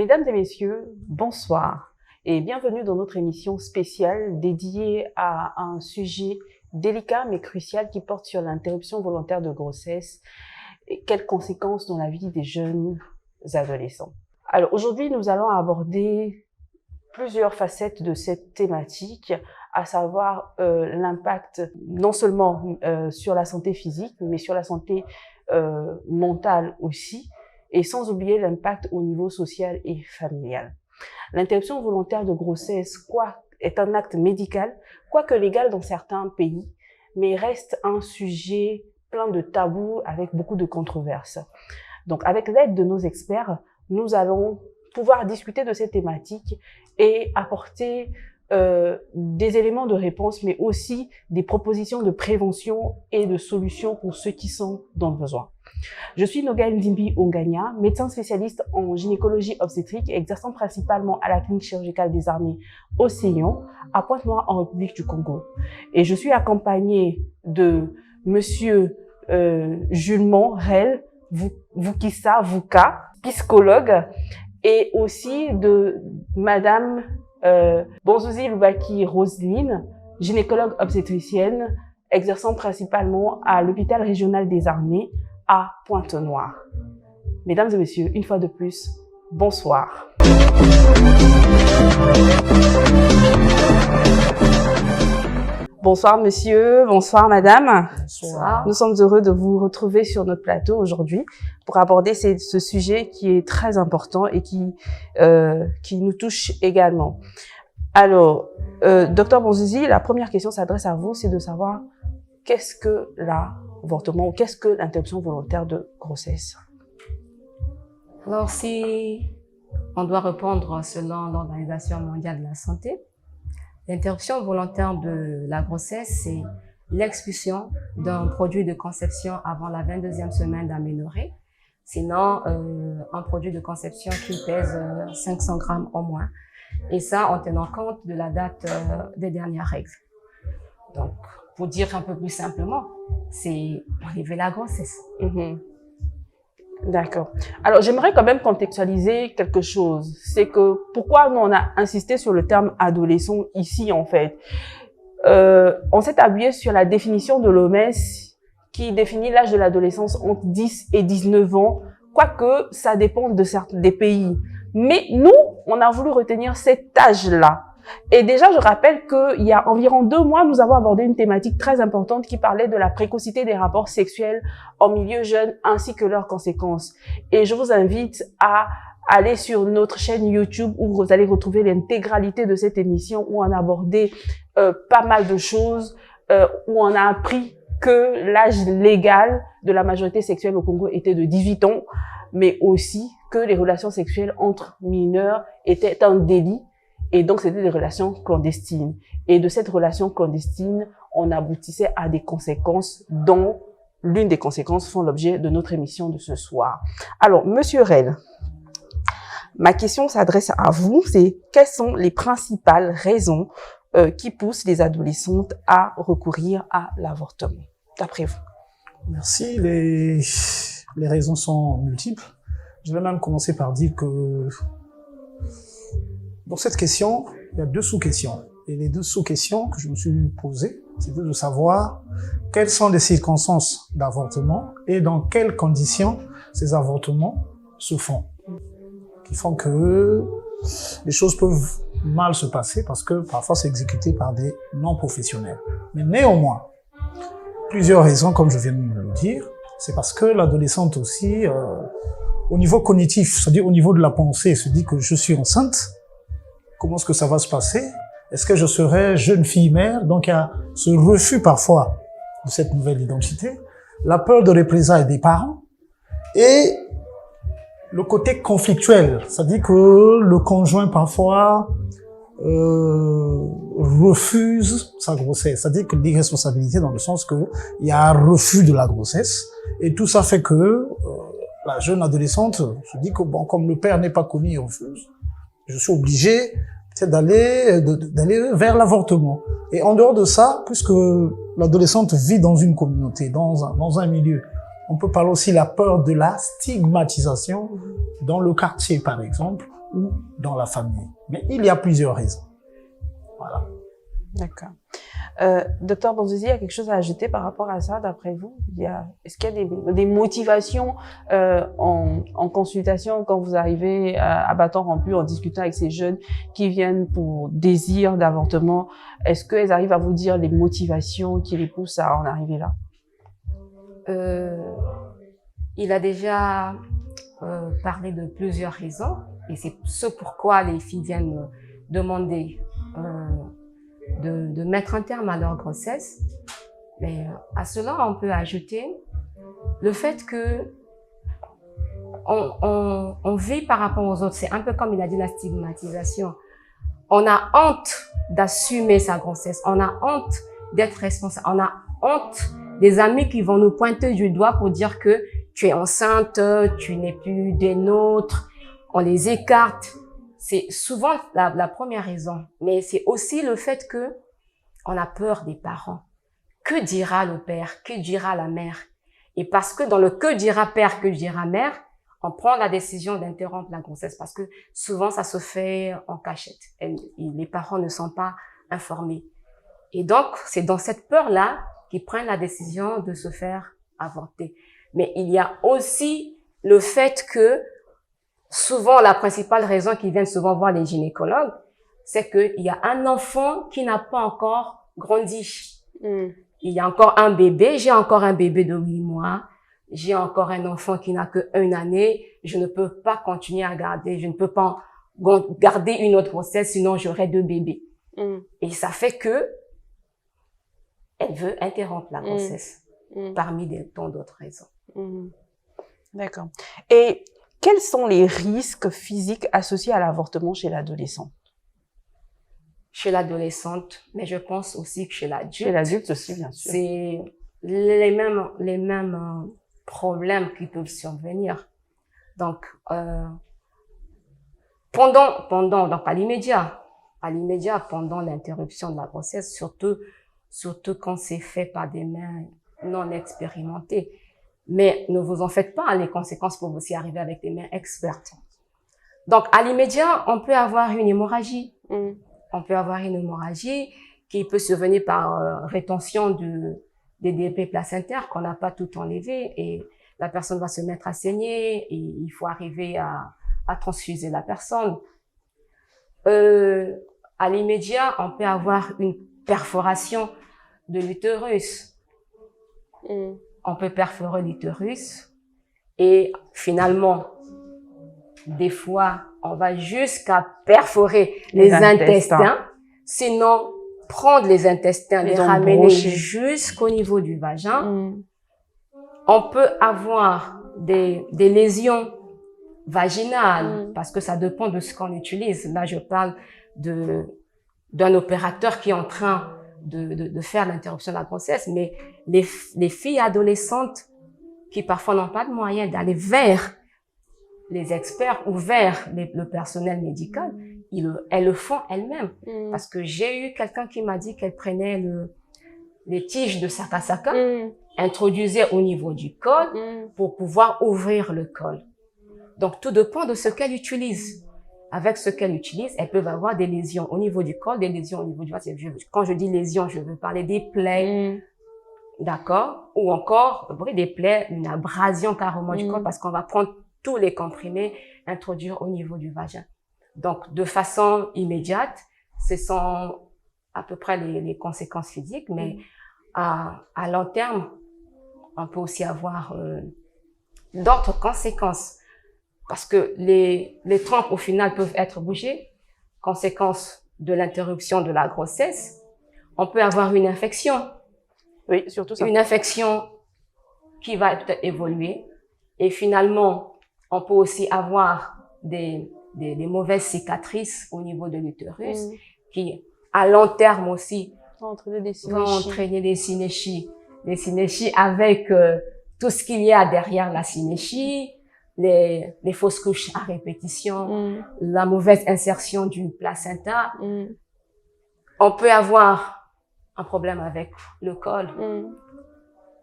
Mesdames et messieurs, bonsoir et bienvenue dans notre émission spéciale dédiée à un sujet délicat mais crucial qui porte sur l'interruption volontaire de grossesse et quelles conséquences dans la vie des jeunes adolescents. Alors aujourd'hui, nous allons aborder plusieurs facettes de cette thématique, à savoir l'impact non seulement sur la santé physique, mais sur la santé mentale aussi, et sans oublier l'impact au niveau social et familial. L'interruption volontaire de grossesse, est un acte médical, quoique légal dans certains pays, mais reste un sujet plein de tabous avec beaucoup de controverses. Donc, avec l'aide de nos experts, nous allons pouvoir discuter de cette thématique et apporter des éléments de réponse, mais aussi des propositions de prévention et de solutions pour ceux qui sont dans le besoin. Je suis Nogaël Ndimbi Ongania, médecin spécialiste en gynécologie obstétrique, exerçant principalement à la clinique chirurgicale des armées Océan, à Pointe-Noire en République du Congo. Et je suis accompagnée de monsieur Jules Rel Vukissa Vuka, psychologue, et aussi de madame Bonzouzi Loubaki Roselyne, gynécologue obstétricienne, exerçant principalement à l'hôpital régional des armées à Pointe-Noire. Mesdames et messieurs, une fois de plus, bonsoir. Bonsoir monsieur, bonsoir madame. Bonsoir. Nous sommes heureux de vous retrouver sur notre plateau aujourd'hui pour aborder ce sujet qui est très important et qui nous touche également. Alors, docteur Bonzouzi, la première question s'adresse à vous, c'est de savoir qu'est-ce que l'avortement ou qu'est-ce que l'interruption volontaire de grossesse? Alors, si on doit répondre selon l'Organisation mondiale de la santé, l'interruption volontaire de la grossesse, c'est l'expulsion d'un produit de conception avant la 22e semaine d'aménorrhée, sinon un produit de conception qui pèse 500 grammes au moins, et ça en tenant compte de la date des dernières règles. Donc, pour dire un peu plus simplement, c'est enlever la grossesse. D'accord. Alors, j'aimerais quand même contextualiser quelque chose. C'est que pourquoi nous on a insisté sur le terme adolescent ici, en fait. On s'est appuyé sur la définition de l'OMS qui définit l'âge de l'adolescence entre 10 et 19 ans, quoique ça dépend des pays. Mais nous, on a voulu retenir cet âge-là. Et déjà, je rappelle qu'il y a environ 2 mois, nous avons abordé une thématique très importante qui parlait de la précocité des rapports sexuels en milieu jeune ainsi que leurs conséquences. Et je vous invite à aller sur notre chaîne YouTube où vous allez retrouver l'intégralité de cette émission où on a abordé pas mal de choses, où on a appris que l'âge légal de la majorité sexuelle au Congo était de 18 ans, mais aussi que les relations sexuelles entre mineurs étaient un délit. Et donc, c'était des relations clandestines. Et de cette relation clandestine, on aboutissait à des conséquences dont l'une des conséquences font l'objet de notre émission de ce soir. Alors, monsieur Rel, ma question s'adresse à vous, c'est quelles sont les principales raisons qui poussent les adolescentes à recourir à l'avortement, d'après vous? Merci. Les raisons sont multiples. Je vais même commencer par dire que dans cette question, il y a 2 sous-questions. Et les 2 sous-questions que je me suis posées, c'était de savoir quelles sont les circonstances d'avortement et dans quelles conditions ces avortements se font. Qui font que les choses peuvent mal se passer parce que parfois c'est exécuté par des non-professionnels. Mais néanmoins, plusieurs raisons, comme je viens de le dire, c'est parce que l'adolescente aussi, au niveau cognitif, c'est-à-dire au niveau de la pensée, se dit que je suis enceinte. Comment est-ce que ça va se passer? Est-ce que je serai jeune fille mère? Donc il y a ce refus parfois de cette nouvelle identité, la peur de représailles des parents et le côté conflictuel, c'est-à-dire que le conjoint parfois refuse sa grossesse, c'est-à-dire que l'irresponsabilité dans le sens que il y a un refus de la grossesse et tout ça fait que la jeune adolescente se dit que bon, comme le père n'est pas connu, il refuse. Je suis obligé peut-être d'aller vers l'avortement. Et en dehors de ça, puisque l'adolescente vit dans une communauté, dans un milieu, on peut parler aussi de la peur de la stigmatisation dans le quartier, par exemple, ou dans la famille. Mais il y a plusieurs raisons. Voilà. D'accord. Docteur Bonzizi, il y a quelque chose à ajouter par rapport à ça, d'après vous? Est-ce qu'il y a des motivations en consultation quand vous arrivez à bâton rompu, en discutant avec ces jeunes qui viennent pour désir d'avortement? Est-ce qu'elles arrivent à vous dire les motivations qui les poussent à en arriver là? Il a déjà parlé de plusieurs raisons et c'est ce pourquoi les filles viennent me demander de mettre un terme à leur grossesse. Mais à cela, on peut ajouter le fait que on vit par rapport aux autres. C'est un peu comme il a dit, la stigmatisation. On a honte d'assumer sa grossesse. On a honte d'être responsable. On a honte des amis qui vont nous pointer du doigt pour dire que tu es enceinte, tu n'es plus des nôtres. On les écarte. C'est souvent la première raison. Mais c'est aussi le fait que on a peur des parents. Que dira le père? Que dira la mère? Et parce que dans le que dira père, que dira mère, on prend la décision d'interrompre la grossesse parce que souvent ça se fait en cachette. Les parents ne sont pas informés. Et donc, c'est dans cette peur-là qu'ils prennent la décision de se faire avorter. Mais il y a aussi le fait que souvent, la principale raison qu'ils viennent souvent voir les gynécologues, c'est qu'il y a un enfant qui n'a pas encore grandi. Il y a encore un bébé, j'ai encore un bébé de 8 mois, j'ai encore un enfant qui n'a que 1 année, je ne peux pas continuer à garder, je ne peux pas garder une autre grossesse, sinon j'aurai 2 bébés. Et ça fait que elle veut interrompre la grossesse, parmi tant d'autres raisons. D'accord. Et quels sont les risques physiques associés à l'avortement chez l'adolescent? Chez l'adolescente, mais je pense aussi que chez l'adulte. Chez l'adulte aussi, bien sûr. C'est les mêmes problèmes qui peuvent survenir. Donc, donc à l'immédiat, pendant l'interruption de la grossesse, surtout quand c'est fait par des mains non expérimentées. Mais ne vous en faites pas, les conséquences peuvent aussi arriver avec des mains expertes. Donc, à l'immédiat, on peut avoir une hémorragie. On peut avoir une hémorragie qui peut survenir par rétention des débris placentaires qu'on n'a pas tout enlevé et la personne va se mettre à saigner et il faut arriver à transfuser la personne. À l'immédiat, on peut avoir une perforation de l'utérus. On peut perforer l'utérus et finalement, des fois, on va jusqu'à perforer les intestins. Sinon, prendre les intestins, les ramener jusqu'au niveau du vagin. On peut avoir des lésions vaginales parce que ça dépend de ce qu'on utilise. Là, je parle d'un opérateur qui est en train de faire l'interruption de la grossesse, mais les filles adolescentes qui parfois n'ont pas de moyens d'aller vers les experts ou vers le personnel médical, elles le font elles-mêmes. Parce que j'ai eu quelqu'un qui m'a dit qu'elle prenait les tiges de sakasaka, introduisait au niveau du col pour pouvoir ouvrir le col. Donc, tout dépend de ce qu'elle utilise. Avec ce qu'elle utilise, elles peuvent avoir des lésions au niveau du col, des lésions au niveau du ventre. Quand je dis lésions, je veux parler des plaies, d'accord? Ou encore, des plaies, une abrasion carrément du corps parce qu'on va prendre tous les comprimés, introduire au niveau du vagin. Donc, de façon immédiate, ce sont à peu près les conséquences physiques, mais à long terme, on peut aussi avoir d'autres conséquences. Parce que les trompes, au final, peuvent être bougées. Conséquence de l'interruption de la grossesse. On peut avoir une infection. Oui, surtout ça. Une infection qui va peut-être évoluer. Et finalement, on peut aussi avoir des mauvaises cicatrices au niveau de l'utérus qui, à long terme aussi, vont entraîner des synéchies. Des synéchies avec tout ce qu'il y a derrière la synéchie, les fausses couches à répétition, la mauvaise insertion du placenta. On peut avoir un problème avec le col.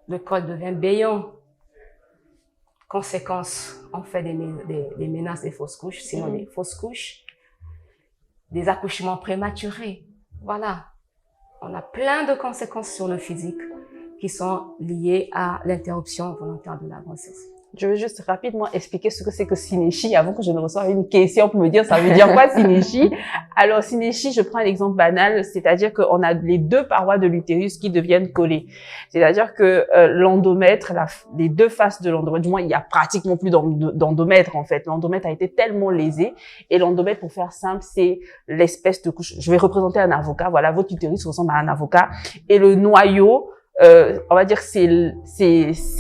Le col devient béant. conséquences, en fait, des menaces des fausses couches, sinon des fausses couches, des accouchements prématurés. Voilà. On a plein de conséquences sur le physique qui sont liées à l'interruption volontaire de la grossesse. Je veux juste rapidement expliquer ce que c'est que synéchie avant que je ne reçoive une question pour me dire ça veut dire quoi synéchie. Alors synéchie, je prends un exemple banal, c'est-à-dire qu'on a les deux parois de l'utérus qui deviennent collées. C'est-à-dire que l'endomètre, les deux faces de l'endomètre, du moins il y a pratiquement plus d'endomètre en fait. L'endomètre a été tellement lésé et l'endomètre, pour faire simple, c'est l'espèce de couche. Je vais représenter un avocat. Voilà, votre utérus ressemble à un avocat et le noyau, on va dire c'est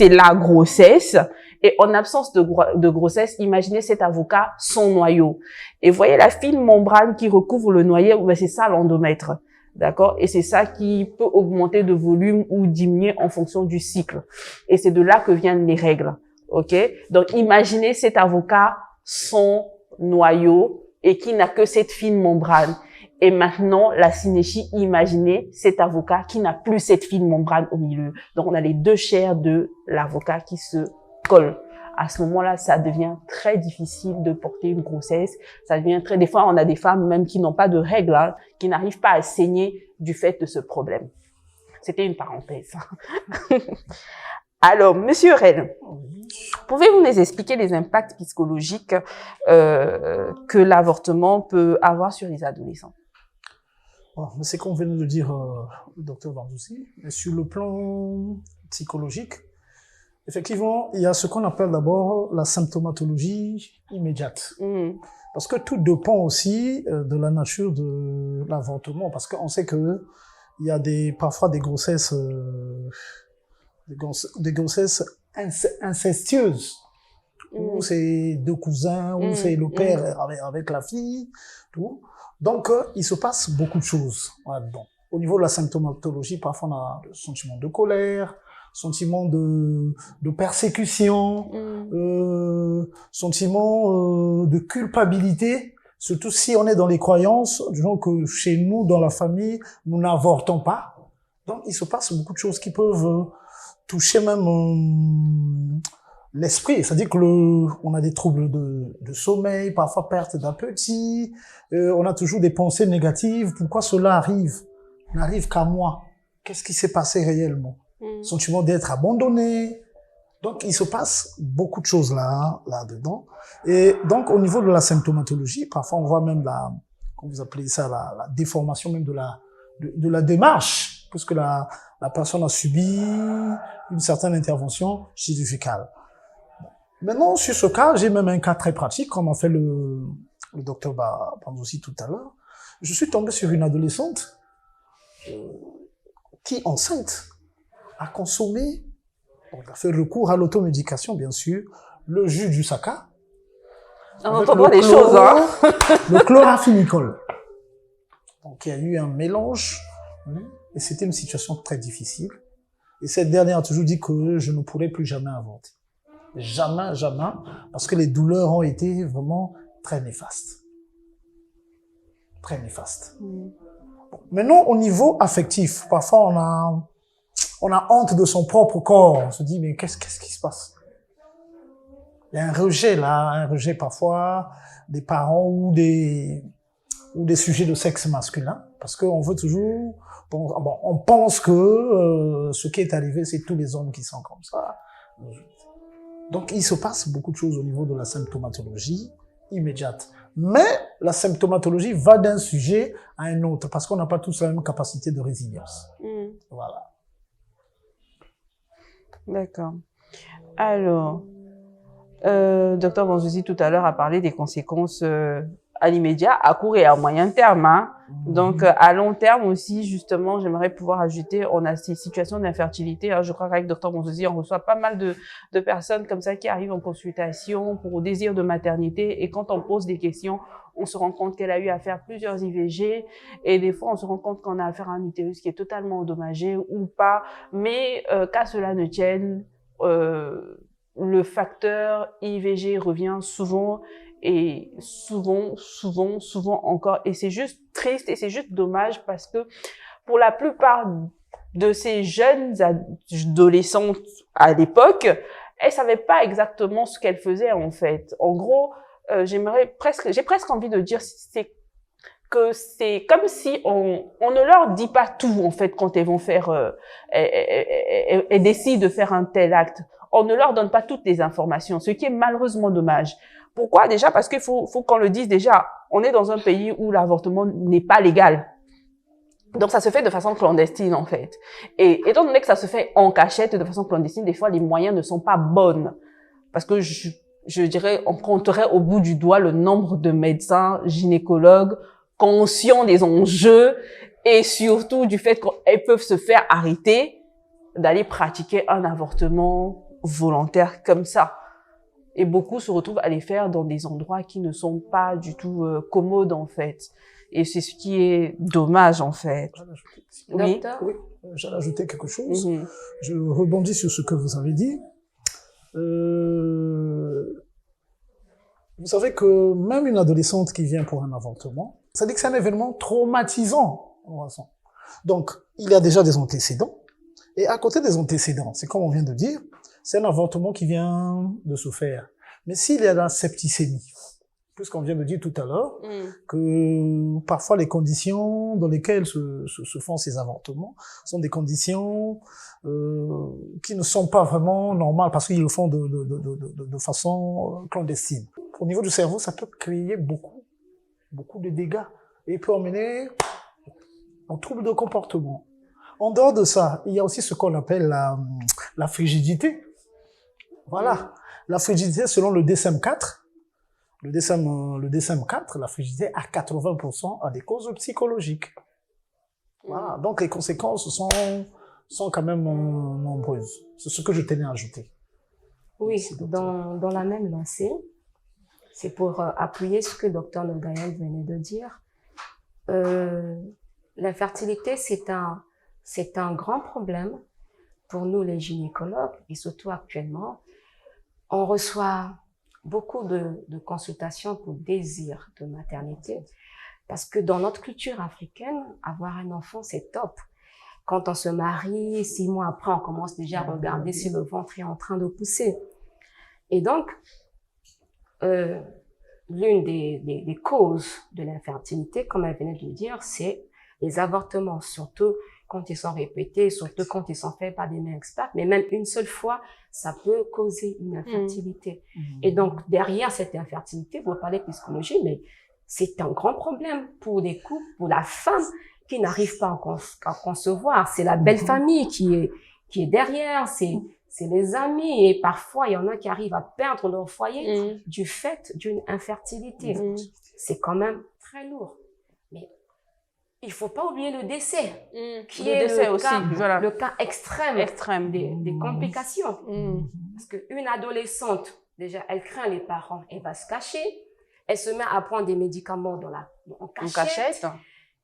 la grossesse. Et en absence de grossesse, imaginez cet avocat son noyau. Et voyez la fine membrane qui recouvre le noyau, ben c'est ça l'endomètre, d'accord? Et c'est ça qui peut augmenter de volume ou diminuer en fonction du cycle. Et c'est de là que viennent les règles, ok? Donc imaginez cet avocat son noyau et qui n'a que cette fine membrane. Et maintenant, la synéchie, imaginez cet avocat qui n'a plus cette fine membrane au milieu. Donc on a les deux chairs de l'avocat qui se colle. À ce moment-là, ça devient très difficile de porter une grossesse. Ça devient des fois, on a des femmes même qui n'ont pas de règles, hein, qui n'arrivent pas à saigner du fait de ce problème. C'était une parenthèse. Alors, Monsieur Ren, pouvez-vous nous expliquer les impacts psychologiques que l'avortement peut avoir sur les adolescents? Bon, c'est comme venait de dire le docteur Bandoussi, mais sur le plan psychologique, effectivement, il y a ce qu'on appelle d'abord la symptomatologie immédiate. Parce que tout dépend aussi de la nature de l'avortement. Parce qu'on sait que il y a parfois des grossesses, incestueuses. Où c'est deux cousins, où c'est le père avec la fille, tout. Donc, il se passe beaucoup de choses là-dedans. Au niveau de la symptomatologie, parfois on a le sentiment de colère, sentiment de persécution, sentiment de culpabilité, surtout si on est dans les croyances, disons que chez nous, dans la famille, nous n'avortons pas. Donc, il se passe beaucoup de choses qui peuvent toucher même l'esprit. C'est-à-dire que on a des troubles de sommeil, parfois perte d'appétit, on a toujours des pensées négatives. Pourquoi cela n'arrive qu'à moi? Qu'est-ce qui s'est passé réellement? Sentiment d'être abandonné. Donc, il se passe beaucoup de choses là-dedans. Et donc, au niveau de la symptomatologie, parfois, on voit même comment vous appelez ça, la déformation même de la démarche, puisque la personne a subi une certaine intervention chirurgicale. Maintenant, sur ce cas, j'ai même un cas très pratique, comme a fait le docteur Bandoussi tout à l'heure. Je suis tombé sur une adolescente qui, enceinte, a consommé, donc a fait recours à l'automédication, bien sûr, le jus du saca. On entend des choses, hein. Le chloraphénicol. Donc, il y a eu un mélange, et c'était une situation très difficile. Et cette dernière a toujours dit que je ne pourrais plus jamais avorter. Jamais, jamais, parce que les douleurs ont été vraiment très néfastes. Très néfastes. Bon. Maintenant, au niveau affectif, parfois on a honte de son propre corps. On se dit, mais qu'est-ce qui se passe? Il y a un rejet là, un rejet parfois des parents ou des sujets de sexe masculin, parce qu'on veut toujours, on pense que ce qui est arrivé, c'est tous les hommes qui sont comme ça. Donc, il se passe beaucoup de choses au niveau de la symptomatologie immédiate. Mais la symptomatologie va d'un sujet à un autre, parce qu'on n'a pas tous la même capacité de résilience. Voilà. D'accord. Alors, docteur Bandoussi tout à l'heure a parlé des conséquences à l'immédiat, à court et à moyen terme. Hein. Donc, à long terme aussi, justement, j'aimerais pouvoir ajouter, on a ces situations d'infertilité. Hein. Je crois qu'avec docteur Bandoussi, on reçoit pas mal de personnes comme ça qui arrivent en consultation pour désir de maternité. Et quand on pose des questions, on se rend compte qu'elle a eu à faire plusieurs IVG. Et des fois, on se rend compte qu'on a affaire à un utérus qui est totalement endommagé ou pas. Mais qu'à cela ne tienne, le facteur IVG revient souvent et souvent encore. Et c'est juste triste et c'est juste dommage parce que pour la plupart de ces jeunes adolescentes à l'époque, elle savait pas exactement ce qu'elle faisait en fait. En gros, j'ai presque envie de dire c'est comme si on ne leur dit pas tout en fait quand elles vont faire, elles décident de faire un tel acte. On ne leur donne pas toutes les informations, ce qui est malheureusement dommage. Pourquoi? Déjà parce qu'il faut qu'on le dise déjà. On est dans un pays où l'avortement n'est pas légal. Donc, ça se fait de façon clandestine, en fait. Et étant donné que ça se fait en cachette de façon clandestine, des fois, les moyens ne sont pas bons. Parce que je dirais, on compterait au bout du doigt le nombre de médecins, gynécologues, conscients des enjeux et surtout du fait qu'elles peuvent se faire arrêter d'aller pratiquer un avortement volontaire comme ça. Et beaucoup se retrouvent à les faire dans des endroits qui ne sont pas du tout commodes, en fait. Et c'est ce qui est dommage, en fait. Oui. Docteur? Oui, j'allais ajouter quelque chose. Je rebondis sur ce que vous avez dit. Vous savez que même une adolescente qui vient pour un avortement, ça dit que c'est un événement traumatisant. Donc, il y a déjà des antécédents. Et à côté des antécédents, c'est comme on vient de dire, c'est un avortement qui vient de se faire. Mais s'il y a la septicémie, puisqu'on vient de dire tout à l'heure, que parfois les conditions dans lesquelles se font ces avortements sont des conditions qui ne sont pas vraiment normales parce qu'ils le font de façon clandestine. Au niveau du cerveau, ça peut créer beaucoup de dégâts et peut emmener en trouble de comportement. En dehors de ça, il y a aussi ce qu'on appelle la frigidité. Voilà. La frigidité, selon le DSM-4, le DSM-4, la frigidité à 80% a des causes psychologiques. Voilà. Donc, les conséquences sont quand même nombreuses. C'est ce que je tenais à ajouter. Oui, dans la même lancée, c'est pour appuyer ce que Dr Nogaël venait de dire. L'infertilité, c'est un grand problème pour nous les gynécologues et surtout actuellement, on reçoit beaucoup de consultations pour désir de maternité parce que dans notre culture africaine, avoir un enfant, c'est top. Quand on se marie, 6 mois après, on commence déjà à regarder si le ventre est en train de pousser. Et donc, l'une des causes de l'infertilité, comme elle venait de le dire, c'est les avortements, surtout quand ils sont répétés, surtout quand ils sont faits par des médecins experts, mais même une seule fois, ça peut causer une infertilité. Et donc, derrière cette infertilité, vous parlez de psychologie, mais c'est un grand problème pour des couples, pour la femme qui n'arrive pas à concevoir. C'est la belle famille qui est derrière, c'est les amis, et parfois, il y en a qui arrivent à perdre leur foyer du fait d'une infertilité. C'est quand même très lourd. Mais il faut pas oublier le décès, qui est le cas extrême des complications. Parce qu'une adolescente, déjà, elle craint les parents, elle va se cacher, elle se met à prendre des médicaments en cachette.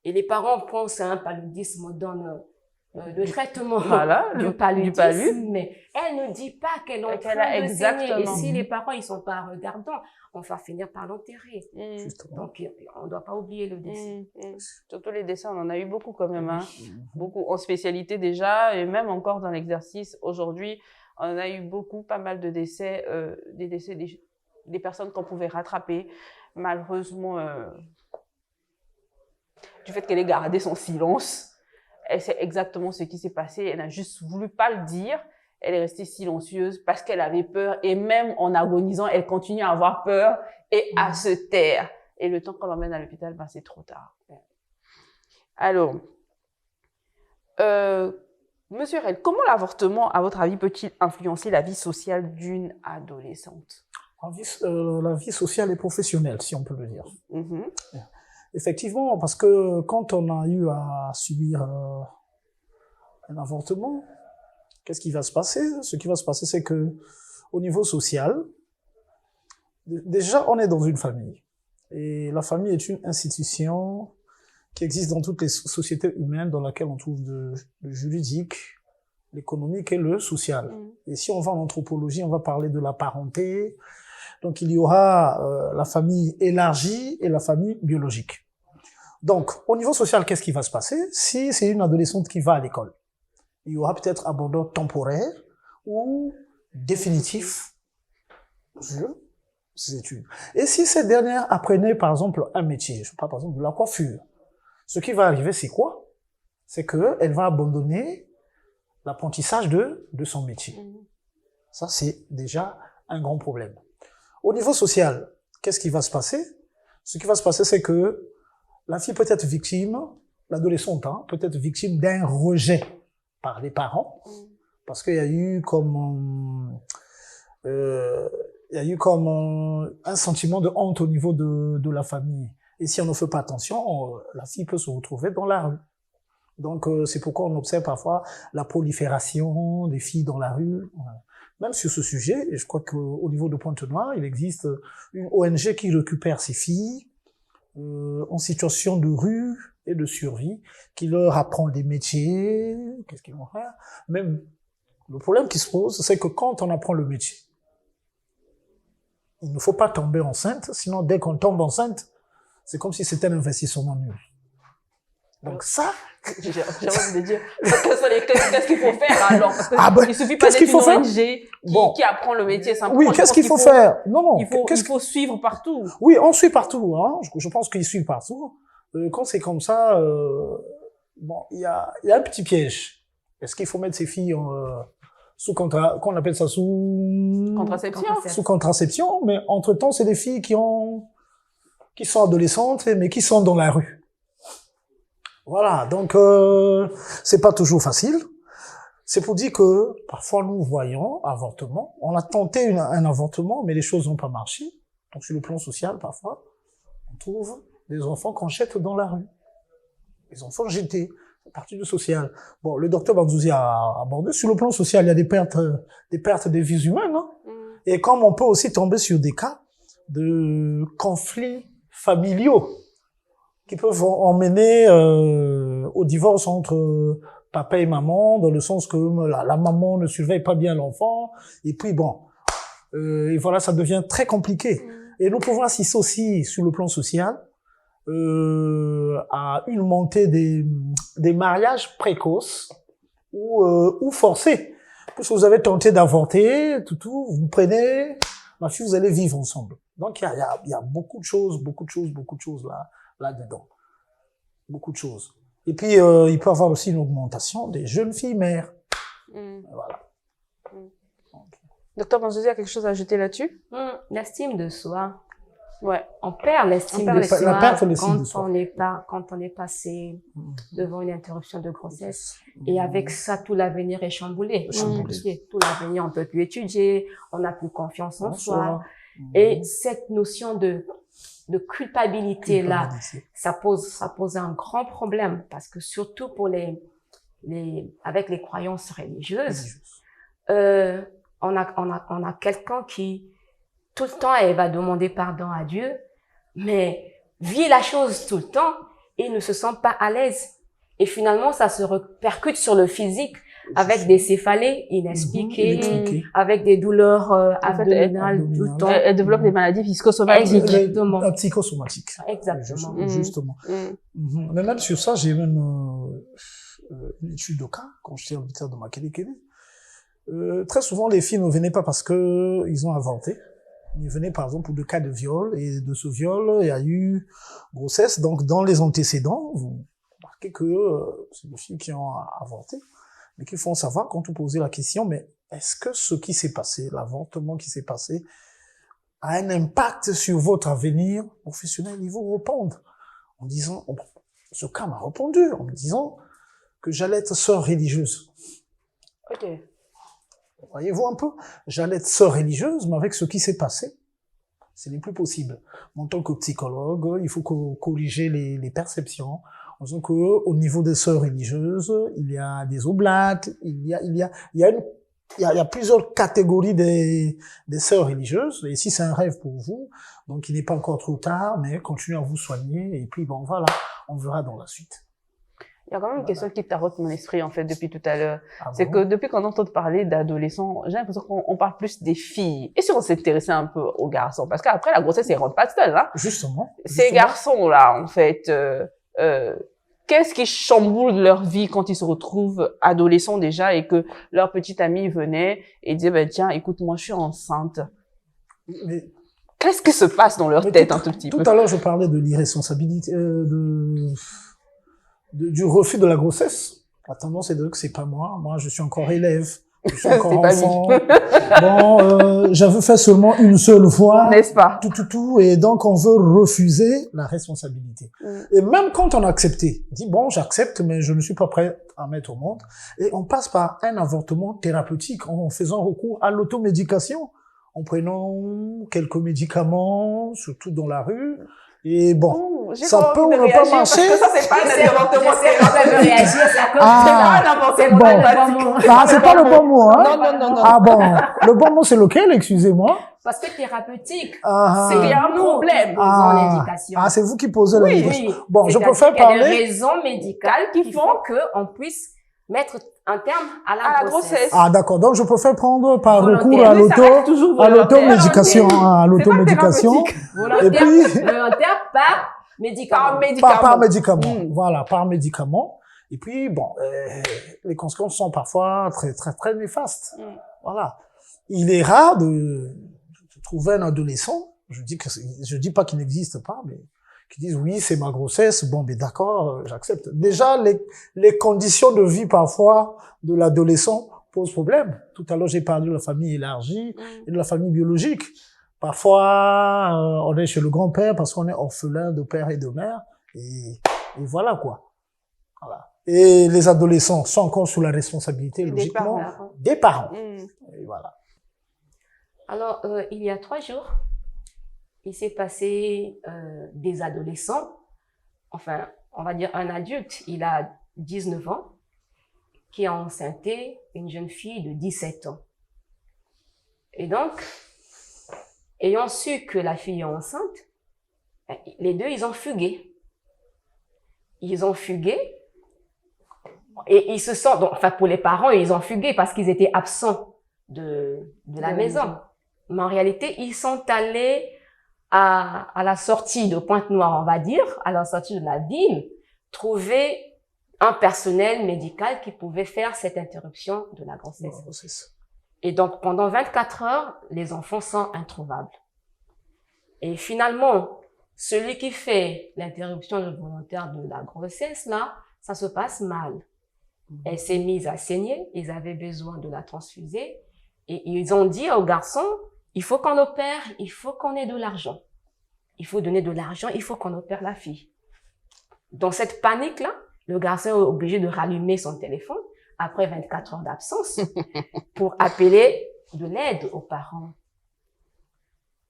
Et les parents pensent à un paludisme, donne le traitement du paludisme, mais elle ne dit pas qu'elle est en train de saigner. Et si les parents ils sont pas regardants, on va finir par l'enterrer. Donc on doit pas oublier le décès. Surtout les décès, on en a eu beaucoup quand même, beaucoup en spécialité déjà, et même encore dans l'exercice aujourd'hui, on a eu pas mal de décès, des décès des personnes qu'on pouvait rattraper, malheureusement. Du fait qu'elle ait gardé son silence, elle sait exactement ce qui s'est passé, elle n'a juste voulu pas le dire, elle est restée silencieuse parce qu'elle avait peur et même en agonisant, elle continue à avoir peur et à se taire. Et le temps qu'on l'emmène à l'hôpital, c'est trop tard. Alors, Monsieur Rel, comment l'avortement, à votre avis, peut-il influencer la vie sociale d'une adolescente? La vie sociale et professionnelle, si on peut le dire. Effectivement, parce que quand on a eu à subir un avortement, qu'est-ce qui va se passer? Ce qui va se passer, c'est que au niveau social, déjà, on est dans une famille. Et la famille est une institution qui existe dans toutes les sociétés humaines dans laquelle on trouve le juridique, l'économique et le social. Et si on va en anthropologie, on va parler de la parenté. Donc, il y aura la famille élargie et la famille biologique. Donc, au niveau social, qu'est-ce qui va se passer? Si c'est une adolescente qui va à l'école, il y aura peut-être abandon temporaire ou définitif sur ses études. Et si cette dernière apprenait, par exemple, un métier, je sais pas, par exemple, de la coiffure, ce qui va arriver, c'est quoi? C'est qu'elle va abandonner l'apprentissage de son métier. Ça, c'est déjà un grand problème. Au niveau social, qu'est-ce qui va se passer? Ce qui va se passer, c'est que la fille peut être victime, l'adolescente, peut être victime d'un rejet par les parents, parce qu'il y a eu comme un sentiment de honte au niveau de la famille. Et si on ne fait pas attention, la fille peut se retrouver dans la rue. Donc, c'est pourquoi on observe parfois la prolifération des filles dans la rue. Même sur ce sujet, et je crois qu'au niveau de Pointe-Noire, il existe une ONG qui récupère ces filles en situation de rue et de survie, qui leur apprend des métiers, qu'est-ce qu'ils vont faire. Même le problème qui se pose, c'est que quand on apprend le métier, il ne faut pas tomber enceinte, sinon dès qu'on tombe enceinte, c'est comme si c'était un investissement nul. Donc ça, j'ai envie de dire, qu'est-ce qu'il faut faire alors? Parce que il suffit pas qu'est-ce d'être qu'il faut une faire? ONG qui apprend le métier simplement. Oui, qu'est-ce qu'il faut faire? Non, il faut suivre partout. Oui, on suit partout, Je pense qu'il suit partout. Quand c'est comme ça, bon, il y a un petit piège. Est-ce qu'il faut mettre ces filles sous qu'on appelle ça sous contraception, mais entre-temps, c'est des filles qui sont adolescentes, mais qui sont dans la rue. Voilà, donc c'est pas toujours facile. C'est pour dire que parfois nous voyons avortement. On a tenté un avortement, mais les choses n'ont pas marché. Donc sur le plan social, parfois, on trouve des enfants qu'on jette dans la rue. Les enfants jetés, c'est partie du social. Bon, le docteur Banzouzi a abordé. Sur le plan social, il y a des pertes de vies humaines. Et comme on peut aussi tomber sur des cas de conflits familiaux qui peuvent emmener au divorce entre papa et maman, dans le sens que la maman ne surveille pas bien l'enfant, et puis bon, et voilà, ça devient très compliqué. Et nous pouvons assister aussi, sur le plan social, à une montée des mariages précoces ou forcés. Parce que vous avez tenté d'avorter, vous prenez, ma fille, vous allez vivre ensemble. Donc il y a beaucoup de choses là-dedans. Beaucoup de choses. Et puis, il peut y avoir aussi une augmentation des jeunes filles mères. Voilà. Docteur Banzouzi a quelque chose à ajouter là-dessus? L'estime de soi. Ouais. On perd l'estime de soi quand on est passé devant une interruption de grossesse. Et avec ça, tout l'avenir est chamboulé. Tout l'avenir, on peut plus étudier, on n'a plus confiance en soi. Et cette notion de culpabilité là, ça pose un grand problème, parce que surtout pour avec les croyances religieuses, on a quelqu'un qui tout le temps elle va demander pardon à Dieu, mais vit la chose tout le temps et ne se sent pas à l'aise. Et finalement, ça se répercute sur le physique, avec des céphalées inexpliquées, avec des douleurs abdominales tout le temps. Elle développe des maladies psychosomatiques. Exactement. Psychosomatiques. Exactement. Justement. Mais même sur ça, j'ai même une étude de cas, quand j'étais hôpital de Makelekele. Très souvent, les filles ne venaient pas parce que ils ont avorté. Ils venaient, par exemple, pour des cas de viol, et de ce viol, il y a eu grossesse. Donc, dans les antécédents, vous remarquez que c'est des filles qui ont avorté, mais qui font savoir, quand vous posez la question, mais est-ce que ce qui s'est passé, l'avortement qui s'est passé, a un impact sur votre avenir professionnel? Ils vous répondent en disant, ce cas m'a répondu en me disant que j'allais être sœur religieuse. Ok. Voyez-vous un peu? J'allais être sœur religieuse, mais avec ce qui s'est passé, ce n'est plus possible. En tant que psychologue, il faut corriger les perceptions. En disant que, au niveau des sœurs religieuses, il y a des oblates, il y a plusieurs catégories des sœurs religieuses. Et si c'est un rêve pour vous, donc il n'est pas encore trop tard, mais continuez à vous soigner. Et puis bon, voilà, on verra dans la suite. Il y a quand même une question qui tarote mon esprit, en fait, depuis tout à l'heure. C'est que depuis qu'on entend parler d'adolescents, j'ai l'impression qu'on parle plus des filles. Et si on s'intéressait un peu aux garçons? Parce qu'après, la grossesse, ils rentrent pas seuls, hein. Justement. Ces garçons-là, en fait, qu'est-ce qui chamboule leur vie quand ils se retrouvent adolescents déjà et que leur petite amie venait et disait, ben, tiens, écoute, moi, je suis enceinte. Mais, Qu'est-ce qui se passe dans leur tête un tout petit peu? Tout à l'heure, je parlais de l'irresponsabilité, du refus de la grossesse. La tendance est de dire que c'est pas moi. Moi, je suis encore élève. Je suis encore enfant. Bon, j'avais fait seulement une seule fois. N'est-ce pas? Tout. Et donc, on veut refuser la responsabilité. Et même quand on a accepté, on dit, bon, j'accepte, mais je ne suis pas prêt à mettre au monde. Et on passe par un avortement thérapeutique en faisant recours à l'automédication, en prenant quelques médicaments, surtout dans la rue. Et bon, ça peut ou ne pas marcher. Ça, c'est pas un avortement thérapeutique. C'est pas le bon mot, hein? Non. Ah bon, le bon mot c'est lequel, excusez-moi? Parce que thérapeutique, c'est qu'il y a un problème. Posons l'indication. Ah, c'est vous qui posez l'indication. Oui. Bon, je préfère parler. Il y a parler. des raisons médicales qui font qu'on puisse mettre un terme à la grossesse. Ah, d'accord. Donc, je préfère prendre par recours à à l'automédication, Et puis, volontaire par médicament. Par médicament. Voilà, par médicament. Et puis, bon, les conséquences sont parfois très néfastes. Voilà. Il est rare de trouver un adolescent. Je dis pas qu'il n'existe pas, mais qui disent oui, c'est ma grossesse. Bon, mais d'accord, j'accepte. Déjà, les conditions de vie parfois de l'adolescent posent problème. Tout à l'heure, j'ai parlé de la famille élargie et de la famille biologique. Parfois, on est chez le grand-père parce qu'on est orphelin de père et de mère. Et voilà, quoi. Voilà. Et les adolescents sont encore sous la responsabilité, logiquement, des parents. Et voilà. Alors, il y a 3 jours, il s'est passé des adolescents, enfin, on va dire un adulte, il a 19 ans, qui a enceinté une jeune fille de 17 ans. Et donc, ayant su que la fille est enceinte, les deux, ils ont fugué. Ils ont fugué. Et ils se sont, donc, enfin, pour les parents, ils ont fugué parce qu'ils étaient absents de la maison. Mais en réalité, ils sont allés à la sortie de Pointe-Noire, on va dire, à la sortie de la ville, trouver un personnel médical qui pouvait faire cette interruption de la grossesse. Et donc, pendant 24 heures, les enfants sont introuvables. Et finalement, celui qui fait l'interruption volontaire de la grossesse, là, ça se passe mal. Elle s'est mise à saigner, ils avaient besoin de la transfuser, et ils ont dit au garçon, il faut qu'on opère, il faut qu'on ait de l'argent. Il faut donner de l'argent, il faut qu'on opère la fille. Dans cette panique-là, le garçon est obligé de rallumer son téléphone après 24 heures d'absence pour appeler de l'aide aux parents.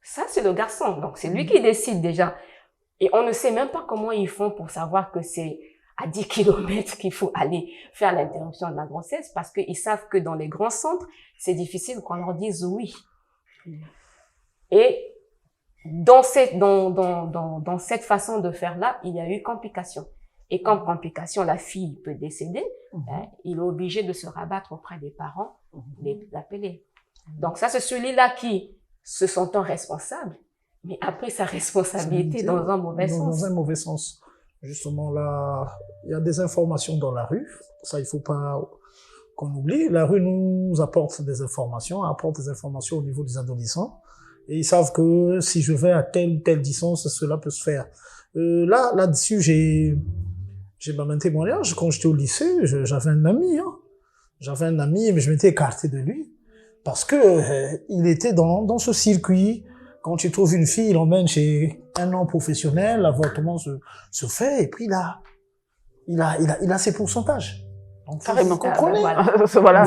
Ça, c'est le garçon. Donc, c'est lui qui décide déjà. Et on ne sait même pas comment ils font pour savoir que c'est à 10 kilomètres qu'il faut aller faire l'interruption de la grossesse parce qu'ils savent que dans les grands centres, c'est difficile qu'on leur dise oui. Et dans cette façon de faire là, il y a eu complication. Et comme complication, la fille peut décéder, il est obligé de se rabattre auprès des parents, l'appeler. Donc ça, c'est celui-là qui se sentant responsable, mais après sa responsabilité dans un mauvais sens. Dans un mauvais sens. Justement, là, il y a des informations dans la rue. Ça, il faut pas qu'on oublie. La rue nous apporte des informations au niveau des adolescents. Et ils savent que si je vais à telle ou telle distance, cela peut se faire. Là-dessus, j'ai même témoignage. Quand j'étais au lycée, j'avais un ami, J'avais un ami, mais je m'étais écarté de lui. Parce que, il était dans ce circuit. Quand tu trouves une fille, il l'emmène chez un homme professionnel, l'avortement se fait, et puis il a ses pourcentages. Donc, carrément, vous comprenez? Voilà.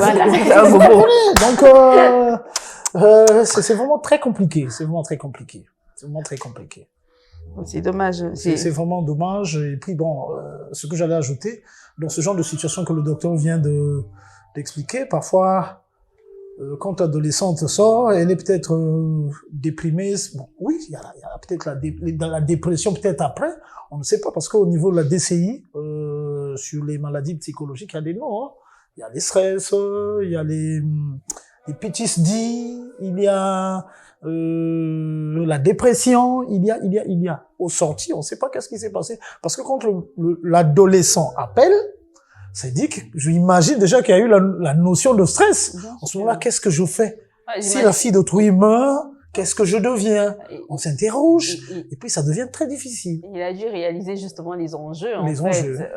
Donc, c'est vraiment très compliqué. C'est vraiment très compliqué. C'est dommage. C'est vraiment dommage. Et puis bon, ce que j'allais ajouter, dans ce genre de situation que le docteur vient d'expliquer, parfois, quand l'adolescente sort, elle est peut-être déprimée. Bon, oui, il y a peut-être la dépression peut-être après. On ne sait pas parce qu'au niveau de la DCI, sur les maladies psychologiques, il y a des noms. Il y a les stress, il y a les PTSD, il y a la dépression, il y a. Au sorti, on ne sait pas qu'est-ce qui s'est passé. Parce que quand l'adolescent appelle, c'est dit que je imagine déjà qu'il y a eu la notion de stress. En ce moment-là, qu'est-ce que je fais? Ouais, Si la fille d'autrui meurt, qu'est-ce que je deviens? On s'interroge, il- et puis ça devient très difficile. il a dû réaliser justement les enjeux, Les en fait, enjeux,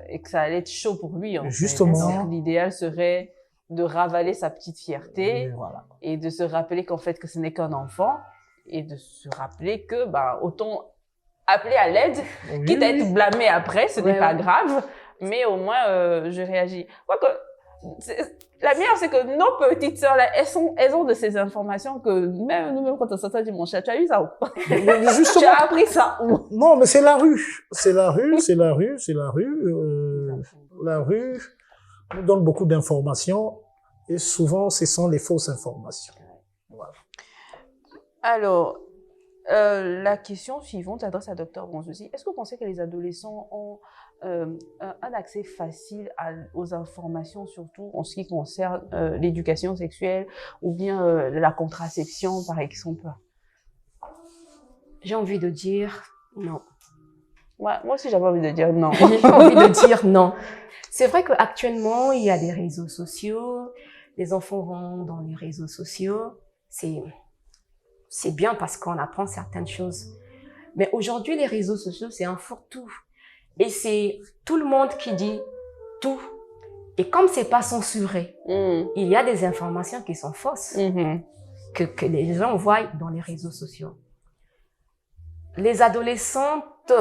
et que ça allait être chaud pour lui, en Justement. fait. Donc, l'idéal serait de ravaler sa petite fierté Et voilà. et de se rappeler qu'en fait, que ce n'est qu'un enfant et de se rappeler que, bah, autant appeler à l'aide, Oui, quitte à oui. être blâmé après, ce n'est Ouais, pas ouais. grave, mais au moins, je réagis. Quoique, la meilleure, c'est que nos petites sœurs, là, elles ont de ces informations que même nous-mêmes, quand on s'entend, on dit, mon chat, tu as eu ça où? Mais Tu justement, as appris ça où? non, mais c'est la rue. C'est la rue, c'est la rue, c'est la rue. La rue nous donne beaucoup d'informations et souvent, ce sont les fausses informations. Alors, la question suivante s'adresse à Dr Bonzuzi. Est-ce que vous pensez que les adolescents ont un accès facile aux informations, surtout en ce qui concerne l'éducation sexuelle ou bien la contraception, par exemple? J'ai envie de dire non. Ouais, moi aussi, j'avais envie de dire non. J'ai envie de dire non. C'est vrai qu'actuellement, il y a des réseaux sociaux, les enfants vont dans les réseaux sociaux. C'est bien parce qu'on apprend certaines choses. Mais aujourd'hui, les réseaux sociaux, c'est un fourre-tout. Et c'est tout le monde qui dit tout. Et comme c'est pas censuré, il y a des informations qui sont fausses que les gens voient dans les réseaux sociaux. Les adolescentes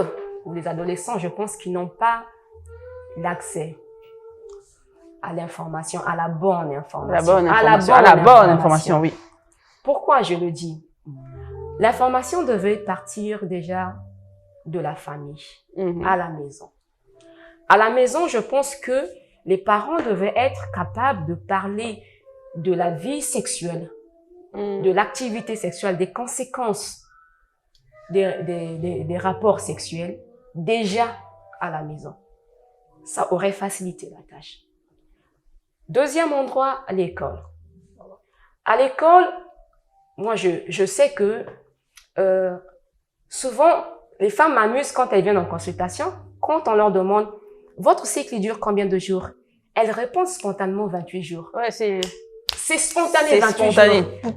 ou les adolescents, je pense qu'ils n'ont pas l'accès à l'information, à la bonne information. À la bonne information, oui. Pourquoi je le dis? L'information devait partir déjà de la famille, à la maison. À la maison, je pense que les parents devaient être capables de parler de la vie sexuelle, de l'activité sexuelle, des conséquences des rapports sexuels déjà à la maison. Ça aurait facilité la tâche. Deuxième endroit, à l'école. À l'école, moi, je sais que souvent, les femmes m'amusent quand elles viennent en consultation, quand on leur demande « Votre cycle dure combien de jours ?» Elles répondent spontanément 28 jours. Ouais, c'est spontané, 28 spontané. jours.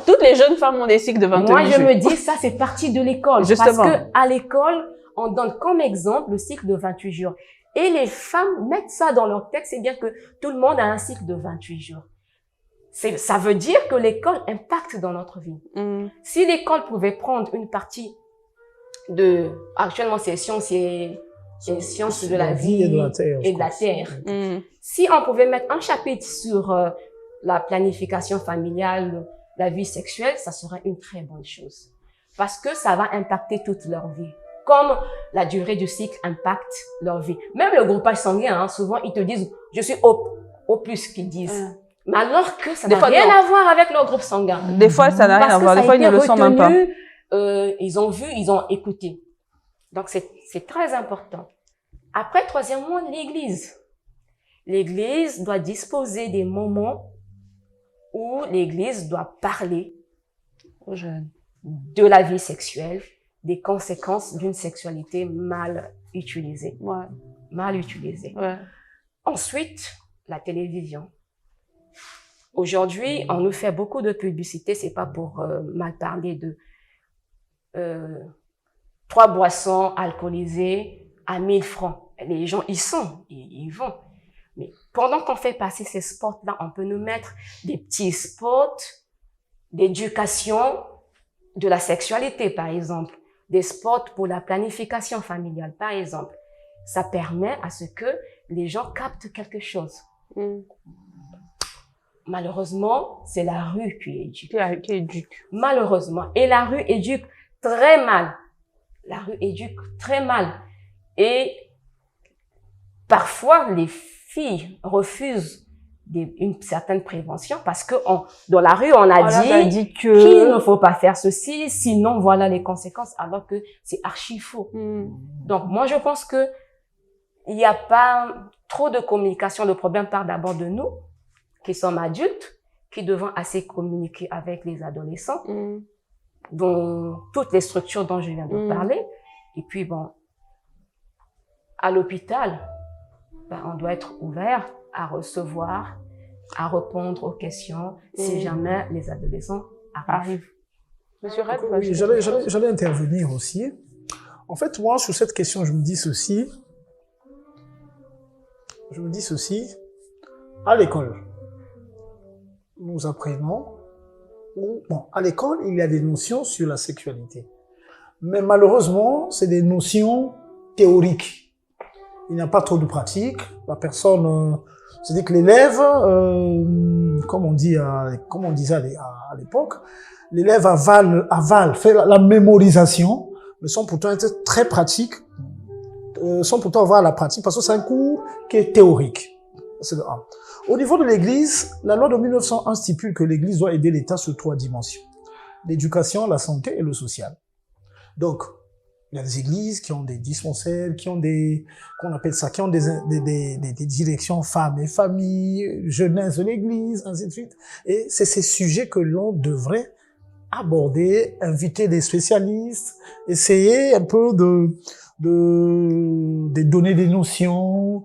Toutes les jeunes femmes ont des cycles de 28 jours. Moi, je me dis, ça, c'est parti de l'école. Justement. Parce que à l'école, on donne comme exemple le cycle de 28 jours. Et les femmes mettent ça dans leur texte, c'est bien que tout le monde a un cycle de 28 jours. Ça veut dire que l'école impacte dans notre vie. Si l'école pouvait prendre une partie actuellement c'est sciences de la vie et de la terre. et de la terre. Si on pouvait mettre un chapitre sur la planification familiale, la vie sexuelle, ça serait une très bonne chose. Parce que ça va impacter toute leur vie. Comme la durée du cycle impacte leur vie. Même le groupage sanguin, hein, souvent ils te disent, je suis O plus qu'ils disent. Mais alors que ça n'a rien à voir avec leur groupe sanguin. Des fois, ça n'a rien à voir. Des fois, ils ne le sont même pas. Ils ont vu, ils ont écouté. Donc, c'est très important. Après, troisièmement, l'Église. L'Église doit disposer des moments où l'Église doit parler aux jeunes de la vie sexuelle, des conséquences d'une sexualité mal utilisée. Ouais. Mal utilisée. Ouais. Ensuite, la télévision. Aujourd'hui, on nous fait beaucoup de publicité, c'est pas pour mal parler de 3 boissons alcoolisées à 1000 francs. Les gens, ils vont. Mais pendant qu'on fait passer ces spots-là, on peut nous mettre des petits spots d'éducation de la sexualité, par exemple. Des spots pour la planification familiale, par exemple. Ça permet à ce que les gens captent quelque chose. Malheureusement, c'est la rue qui éduque. Malheureusement. Et la rue éduque très mal. La rue éduque très mal. Et parfois, les filles refusent une certaine prévention parce que dans la rue, on a dit qu'il ne faut pas faire ceci, sinon voilà les conséquences, alors que c'est archi faux. Donc, moi, je pense que il n'y a pas trop de communication. Le problème part d'abord de nous, qui sommes adultes, qui devons assez communiquer avec les adolescents, dont toutes les structures dont je viens de parler. Et puis bon, à l'hôpital, on doit être ouvert à recevoir, à répondre aux questions si jamais les adolescents arrivent. Monsieur Red, oui, j'allais intervenir aussi. En fait, moi, sur cette question, je me dis ceci. À l'école, nous apprenons, à l'école, il y a des notions sur la sexualité. Mais malheureusement, c'est des notions théoriques. Il n'y a pas trop de pratique. La personne, c'est-à-dire que l'élève, comme on disait à l'époque, l'élève avale, fait la mémorisation, mais sans pourtant être très pratique, sans pourtant avoir la pratique, parce que c'est un cours qui est théorique. C'est le 1. Au niveau de l'Église, la loi de 1901 stipule que l'Église doit aider l'État sur 3 dimensions. L'éducation, la santé et le social. Donc, il y a des églises qui ont des dispensaires, qui ont des directions femmes et familles, jeunesse de l'église, ainsi de suite. Et c'est ces sujets que l'on devrait aborder, inviter des spécialistes, essayer un peu de donner des notions,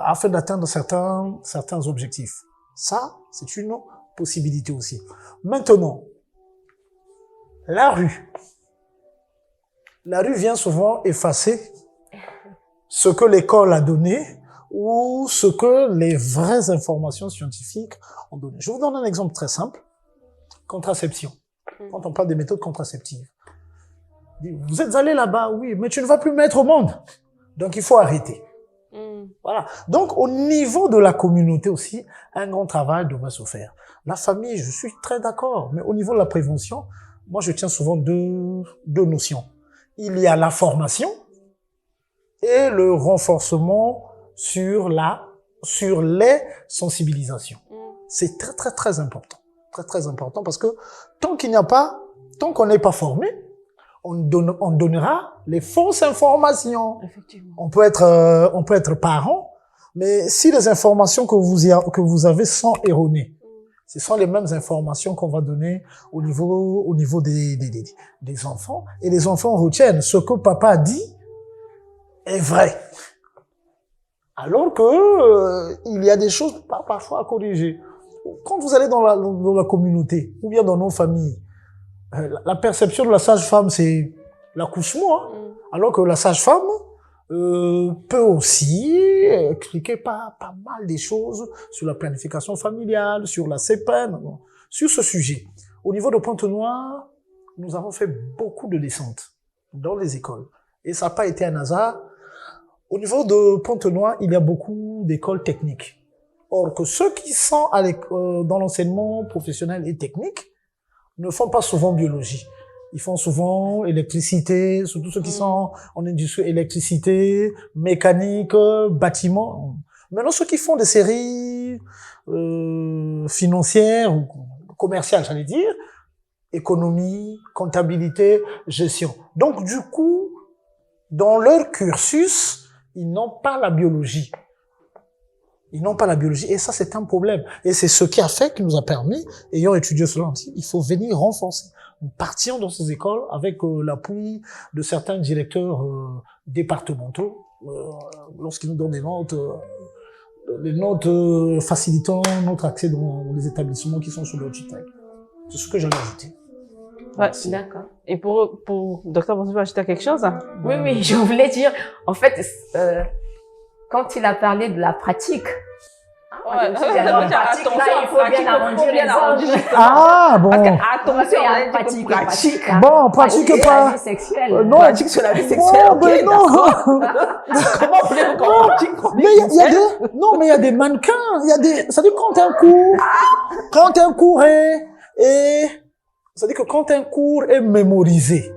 afin d'atteindre certains objectifs. Ça, c'est une possibilité aussi. Maintenant, la rue. La rue vient souvent effacer ce que l'école a donné ou ce que les vraies informations scientifiques ont donné. Je vous donne un exemple très simple. Contraception. Quand on parle des méthodes contraceptives. Vous êtes allé là-bas, oui, mais tu ne vas plus mettre au monde. Donc, il faut arrêter. Voilà. Donc, au niveau de la communauté aussi, un grand travail devrait se faire. La famille, je suis très d'accord. Mais au niveau de la prévention, moi, je tiens souvent deux notions. Il y a la formation et le renforcement sur les sensibilisations. C'est très, très, très important. Très, très important parce que tant qu'on n'est pas formé, on donnera les fausses informations. Effectivement. On peut être parent, mais si les informations que vous avez sont erronées, ce sont les mêmes informations qu'on va donner au niveau des enfants. Et les enfants retiennent ce que papa a dit est vrai. Alors que il y a des choses parfois à corriger. Quand vous allez dans la communauté ou bien dans nos familles, la perception de la sage-femme, c'est l'accouchement. Alors que la sage-femme peut aussi expliquer pas mal des choses sur la planification familiale, sur la CPN, sur ce sujet. Au niveau de Pointe-Noire, nous avons fait beaucoup de descentes dans les écoles. Et ça n'a pas été un hasard. Au niveau de Pointe-Noire, il y a beaucoup d'écoles techniques. Or, que ceux qui sont dans l'enseignement professionnel et technique ne font pas souvent biologie. Ils font souvent électricité, surtout ceux qui sont en industrie électricité, mécanique, bâtiment. Maintenant, ceux qui font des séries financières ou commerciales, j'allais dire, économie, comptabilité, gestion. Donc, du coup, dans leur cursus, ils n'ont pas la biologie. Ils n'ont pas la biologie. Et ça, c'est un problème. Et c'est ce qui a fait, qui nous a permis, ayant étudié cela, il faut venir renforcer. Nous partions dans ces écoles avec l'appui de certains directeurs départementaux, lorsqu'ils nous donnent des notes facilitant notre accès dans les établissements qui sont sous leur tutelle. C'est ce que j'allais ajouter. Ouais, d'accord. Et pour Docteur, vous voulez ajouter quelque chose? Oui, je voulais dire, en fait, quand il a parlé de la pratique, Attention, il faut bien arranger les ordres. Ah, bon. Attention, pratique. Bon, pratique pas. La vie sexuelle. Non. Pratique sur la vie sexuelle. Oh, mais non. Comment voulez-vous qu'on pratique? Mais il y a des mannequins, ça dit quand un cours c'est-à-dire que quand un cours est mémorisé,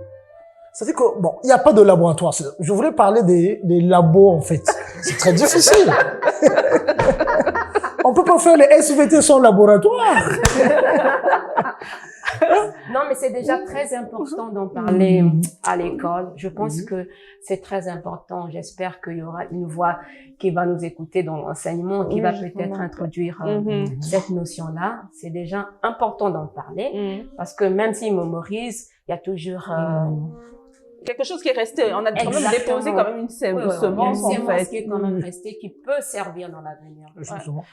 c'est-à-dire que, bon, il n'y a pas de laboratoire. Je voulais parler des labos, en fait. C'est très difficile. On peut pas faire les SVT sans laboratoire. Non, mais c'est déjà très important d'en parler à l'école. Je pense que c'est très important. J'espère qu'il y aura une voix qui va nous écouter dans l'enseignement, qui va peut-être introduire cette notion-là. C'est déjà important d'en parler parce que même s'ils mémorisent, il y a toujours quelque chose qui est resté. On a quand même déposé quand même une semence, en fait. Qui est quand même restée, qui peut servir dans l'avenir.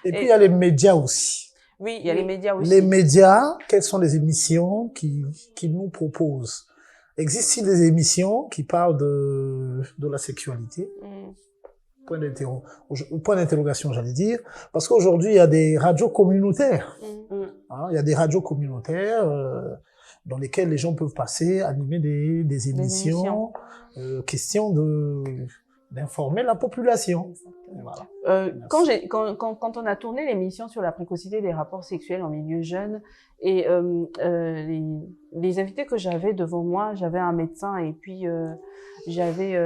Et puis, il y a les médias aussi. Oui, il y a les médias aussi. Les médias, quelles sont les émissions qu'ils nous proposent? Existe-t-il des émissions qui parlent de la sexualité? Point d'interrogation, j'allais dire. Parce qu'aujourd'hui, il y a des radios communautaires. Il y a des radios communautaires dans lesquelles les gens peuvent passer, animer des émissions. Question d'informer la population. Voilà. Quand on a tourné l'émission sur la précocité des rapports sexuels en milieu jeune, et les invités que j'avais devant moi, j'avais un médecin et puis j'avais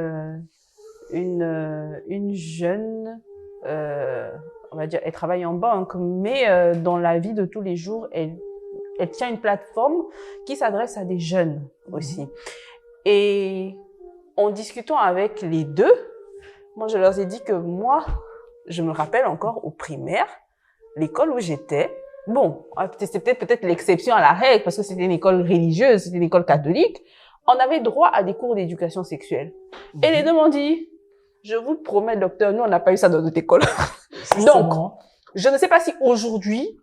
une jeune, on va dire, elle travaille en banque, mais dans la vie de tous les jours, elle tient une plateforme qui s'adresse à des jeunes aussi. Et en discutant avec les deux, moi, je leur ai dit que moi, je me rappelle encore au primaire, l'école où j'étais, bon, c'était peut-être l'exception à la règle parce que c'était une école religieuse, c'était une école catholique, on avait droit à des cours d'éducation sexuelle. Et les deux m'ont dit, je vous le promets, docteur, nous, on n'a pas eu ça dans notre école. Donc, je ne sais pas si aujourd'hui,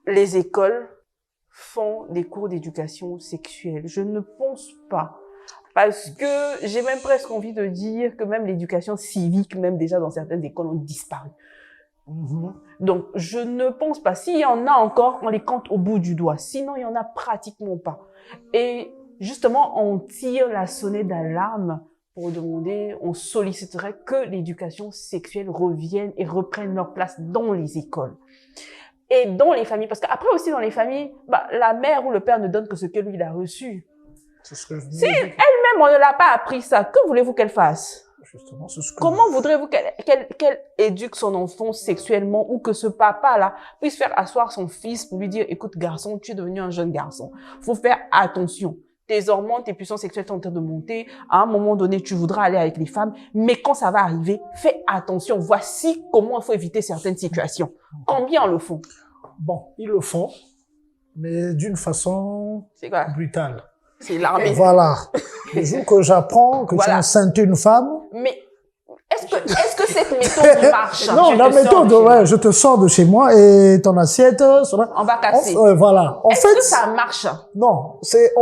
les écoles font des cours d'éducation sexuelle. Je ne pense pas. Parce que j'ai même presque envie de dire que même l'éducation civique, même déjà dans certaines écoles, ont disparu. Donc, je ne pense pas. S'il y en a encore, on les compte au bout du doigt. Sinon, il y en a pratiquement pas. Et justement, on tire la sonnette d'alarme pour demander, on solliciterait que l'éducation sexuelle revienne et reprenne leur place dans les écoles. Et dans les familles. Parce qu'après aussi, dans les familles, la mère ou le père ne donne que ce que lui, il a reçu. C'est ce que je si elle-même, on ne l'a pas appris ça, que voulez-vous qu'elle fasse? Justement, c'est ce que Comment voudrez-vous qu'elle éduque son enfant sexuellement ou que ce papa-là puisse faire asseoir son fils pour lui dire, écoute, garçon, tu es devenu un jeune garçon. Faut faire attention. Tes hormones, tes puissances sexuelles sont en train de monter. À un moment donné, tu voudras aller avec les femmes. Mais quand ça va arriver, fais attention. Voici comment il faut éviter certaines situations. Combien le font? Bon, ils le font, mais d'une façon brutale. C'est l'armée. Voilà. Le jour que j'apprends que tu as enceinté une femme. Mais est-ce que cette méthode marche? Non, la méthode, je te sors de chez moi et ton assiette sera... On va casser. Voilà. Est-ce que ça marche? Non, c'est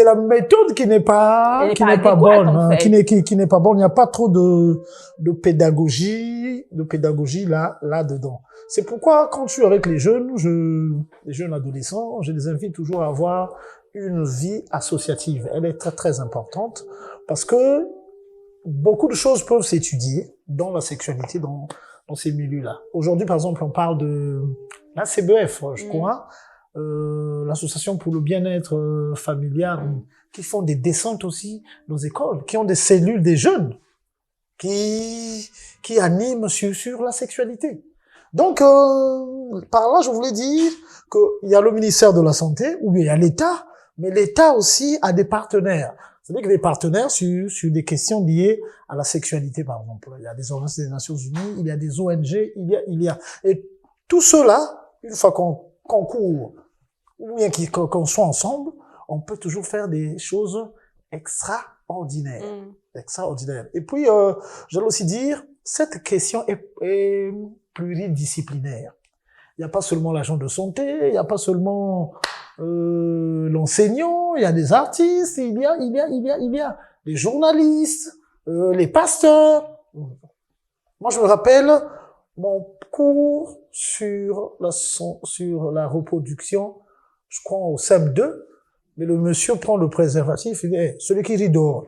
la méthode qui n'est pas bonne, en fait. qui n'est pas bonne. Il n'y a pas trop de pédagogie là-dedans. C'est pourquoi quand je suis avec les jeunes adolescents, je les invite toujours à avoir une vie associative. Elle est très, très importante parce que beaucoup de choses peuvent s'étudier dans la sexualité, dans ces milieux-là. Aujourd'hui, par exemple, on parle de la CBF, je crois, l'association pour le bien-être familial, qui font des descentes aussi dans les écoles, qui ont des cellules des jeunes, qui animent sur la sexualité. Donc, par là, je voulais dire qu'il y a le ministère de la Santé, ou bien il y a l'État, mais l'État aussi a des partenaires. C'est-à-dire que des partenaires sur des questions liées à la sexualité, par exemple. Il y a des organisations des Nations Unies, il y a des ONG, il y a. Et tout cela, une fois qu'on court, ou bien qu'on soit ensemble, on peut toujours faire des choses extraordinaires. Extraordinaires. Et puis, j'allais aussi dire, cette question est pluridisciplinaire. Il n'y a pas seulement l'agent de santé, il n'y a pas seulement l'enseignant, il y a des artistes, il y a les journalistes, les pasteurs. Moi, je me rappelle mon cours sur la reproduction, je crois au CM2, mais le monsieur prend le préservatif, il dit, hey, celui qui rit dehors.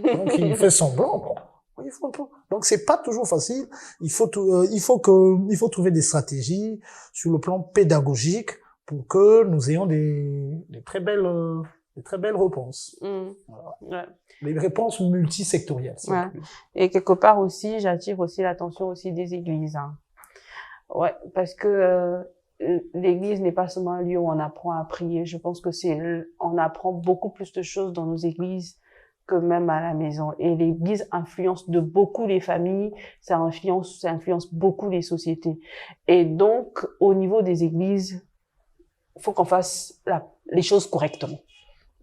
Donc, il fait semblant, bon. Donc c'est pas toujours facile. Il faut trouver des stratégies sur le plan pédagogique pour que nous ayons des très belles réponses. Voilà. Les réponses multisectorielles. Ouais. Et quelque part aussi, j'attire aussi l'attention aussi des églises. Ouais, parce que l'église n'est pas seulement un lieu où on apprend à prier. Je pense que on apprend beaucoup plus de choses dans nos églises que même à la maison. Et l'église influence de beaucoup les familles, ça influence beaucoup les sociétés. Et donc, au niveau des églises, il faut qu'on fasse les choses correctement.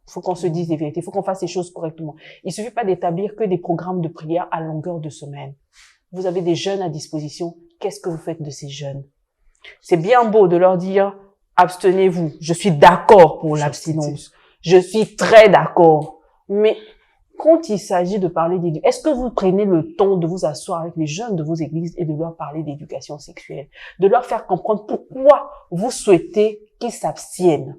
Il faut qu'on se dise des vérités. Il faut qu'on fasse les choses correctement. Il suffit pas d'établir que des programmes de prière à longueur de semaine. Vous avez des jeunes à disposition. Qu'est-ce que vous faites de ces jeunes? C'est bien beau de leur dire, abstenez-vous. Je suis d'accord pour l'abstinence. Je suis très d'accord. Mais quand il s'agit de parler d'éducation, est-ce que vous prenez le temps de vous asseoir avec les jeunes de vos églises et de leur parler d'éducation sexuelle, de leur faire comprendre pourquoi vous souhaitez qu'ils s'abstiennent?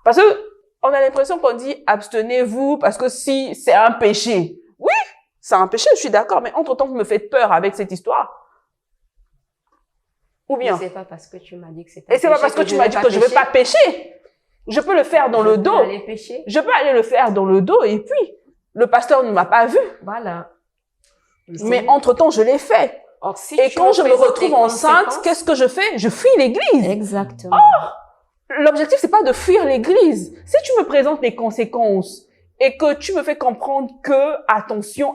Parce que on a l'impression qu'on dit abstenez-vous parce que si c'est un péché. Oui, c'est un péché, je suis d'accord, mais entre-temps, vous me faites peur avec cette histoire. Ou bien? C'est pas parce que tu m'as dit que c'est un péché. Et c'est pas parce que tu m'as dit que je ne vais pas pécher. Je peux le faire dans le dos. Je peux aller le faire dans le dos et puis, le pasteur ne m'a pas vu. Voilà. Mais entre-temps, je l'ai fait. Or, si et quand je me retrouve enceinte, qu'est-ce que je fais? Je fuis l'église. Exactement. L'objectif, c'est pas de fuir l'église. Si tu me présentes les conséquences et que tu me fais comprendre que, attention,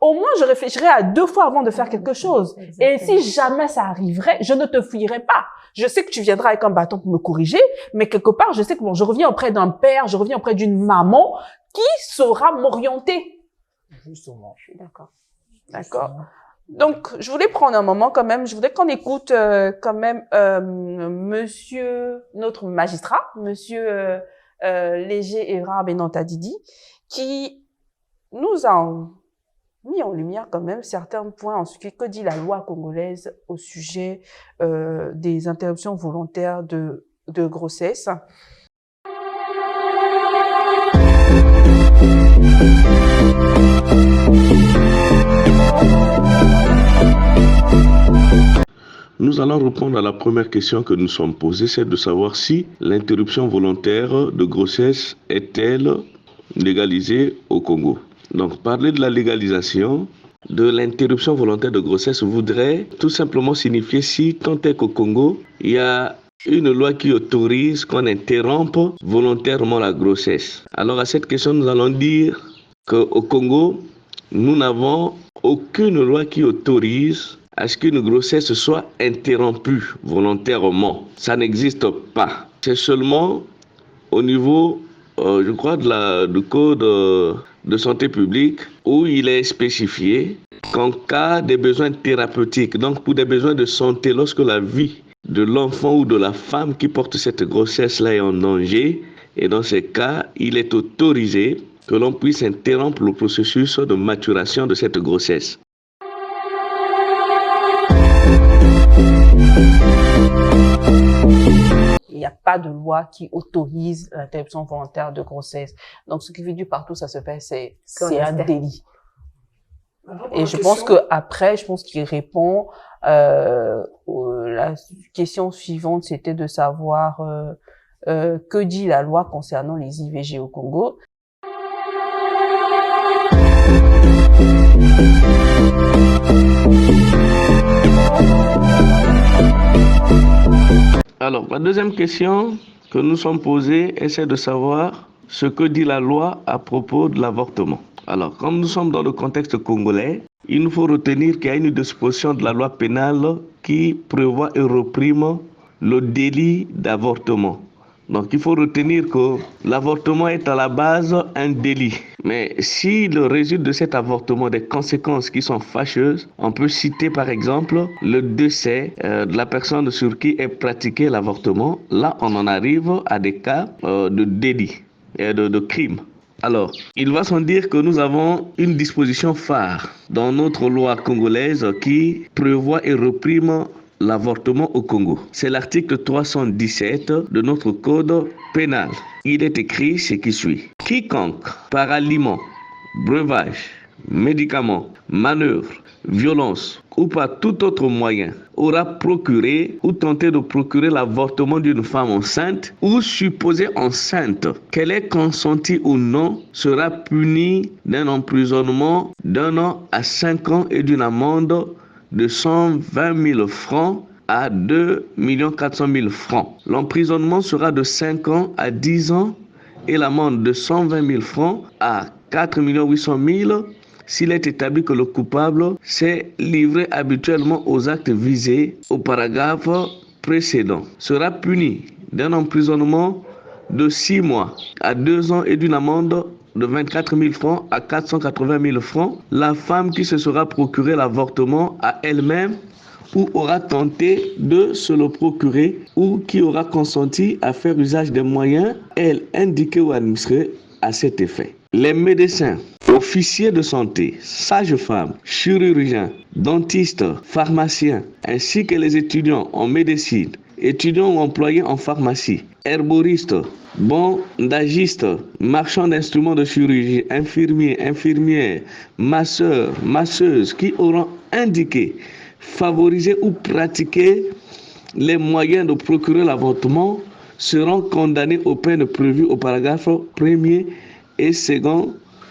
au moins, je réfléchirai à 2 fois avant de faire quelque chose. Exactement. Et si jamais ça arriverait, je ne te fuirai pas. Je sais que tu viendras avec un bâton pour me corriger, mais quelque part, je sais que je reviens auprès d'un père, je reviens auprès d'une maman qui saura m'orienter. Justement. Je suis d'accord. D'accord. Donc, je voulais prendre un moment quand même. Je voudrais qu'on écoute quand même notre magistrat, monsieur Léger Evra Benanta Didi, qui nous a mis en lumière quand même certains points en ce que dit la loi congolaise au sujet des interruptions volontaires de grossesse. Nous allons répondre à la première question que nous sommes posée, c'est de savoir si l'interruption volontaire de grossesse est-elle légalisée au Congo. Donc, parler de la légalisation de l'interruption volontaire de grossesse voudrait tout simplement signifier si tant est qu'au Congo, il y a une loi qui autorise qu'on interrompe volontairement la grossesse. Alors, à cette question, nous allons dire qu'au Congo, nous n'avons aucune loi qui autorise à ce qu'une grossesse soit interrompue volontairement. Ça n'existe pas. C'est seulement au niveau, je crois, du code de santé publique où il est spécifié qu'en cas de besoins thérapeutiques, donc pour des besoins de santé, lorsque la vie de l'enfant ou de la femme qui porte cette grossesse-là est en danger, et dans ces cas, il est autorisé que l'on puisse interrompre le processus de maturation de cette grossesse. Il n'y a pas de loi qui autorise l'interruption volontaire de grossesse. Donc, ce qui veut dire partout ça se fait, c'est un délit. Et je pense qu'il répond, la question suivante, c'était de savoir, que dit la loi concernant les IVG au Congo. Alors, la deuxième question que nous sommes posées est celle de savoir ce que dit la loi à propos de l'avortement. Alors, comme nous sommes dans le contexte congolais, il nous faut retenir qu'il y a une disposition de la loi pénale qui prévoit et réprime le délit d'avortement. Donc, il faut retenir que l'avortement est à la base un délit. Mais s'il résulte de cet avortement des conséquences qui sont fâcheuses, on peut citer par exemple le décès de la personne sur qui est pratiqué l'avortement. Là, on en arrive à des cas de délit et de crime. Alors, il va sans dire que nous avons une disposition phare dans notre loi congolaise qui prévoit et réprime l'avortement au Congo. C'est l'article 317 de notre code pénal. Il est écrit ce qui suit. Quiconque, par aliment, breuvage, médicament, manœuvre, violence ou par tout autre moyen aura procuré ou tenté de procurer l'avortement d'une femme enceinte ou supposée enceinte, qu'elle ait consenti ou non, sera puni d'un emprisonnement d'1 an à 5 ans et d'une amende de 120 000 francs à 2 400 000 francs. L'emprisonnement sera de 5 ans à 10 ans et l'amende de 120 000 francs à 4 800 000 s'il est établi que le coupable s'est livré habituellement aux actes visés au paragraphe précédent. Sera puni d'un emprisonnement de 6 mois à 2 ans et d'une amende de 24 000 francs à 480 000 francs la femme qui se sera procuré l'avortement à elle-même ou aura tenté de se le procurer ou qui aura consenti à faire usage des moyens, elle, indiqués ou administrés à cet effet. Les médecins, officiers de santé, sages-femmes, chirurgiens, dentistes, pharmaciens, ainsi que les étudiants en médecine, étudiants ou employés en pharmacie, herboristes, bandagistes, marchands d'instruments de chirurgie, infirmiers, infirmières, masseurs, masseuses qui auront indiqué, favoriser ou pratiquer les moyens de procurer l'avortement seront condamnés aux peines prévues au paragraphe 1er et 2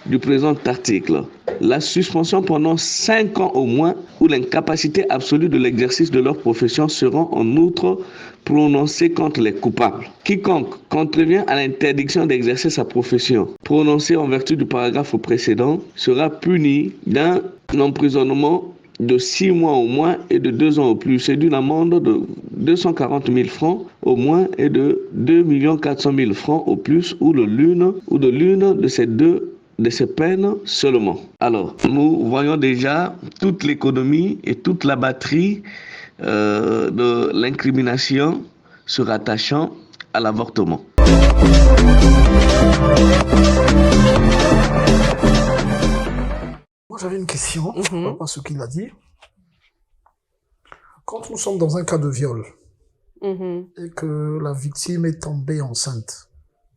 du présent article. La suspension pendant 5 ans au moins ou l'incapacité absolue de l'exercice de leur profession seront en outre prononcées contre les coupables. Quiconque contrevient à l'interdiction d'exercer sa profession prononcée en vertu du paragraphe précédent sera puni d'un emprisonnement de 6 mois au moins et de 2 ans au plus et d'une amende de 240 000 francs au moins et de 2 400 000 francs au plus ou de l'une de ces peines seulement. Alors, nous voyons déjà toute l'économie et toute la batterie de l'incrimination se rattachant à l'avortement. Moi, j'avais une question par rapport à ce qu'il a dit. Quand nous sommes dans un cas de viol et que la victime est tombée enceinte,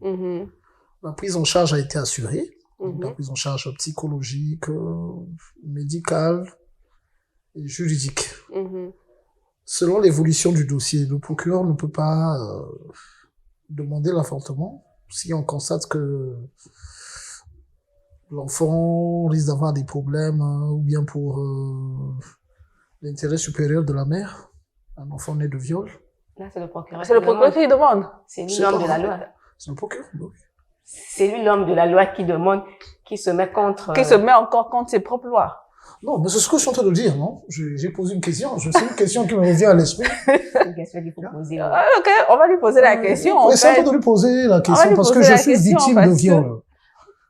la prise en charge a été assurée. La prise en charge psychologique, médicale et juridique. Selon l'évolution du dossier, le procureur ne peut pas demander l'avortement si on constate que l'enfant risque d'avoir des problèmes ou bien pour l'intérêt supérieur de la mère, un enfant né de viol. Là, c'est le procureur. C'est le procureur qui demande. C'est lui l'homme de la loi. C'est le procureur, oui. C'est lui l'homme de la loi qui demande, qui se met contre... Qui se met encore contre ses propres lois. Non, mais c'est ce que je suis en train de dire, non? J'ai posé une question. C'est une question qui me revient à l'esprit. C'est une question qu'il faut poser. Ok, on va lui poser la question. Oui, c'est en train de lui poser la question parce que je suis victime de viol. Que...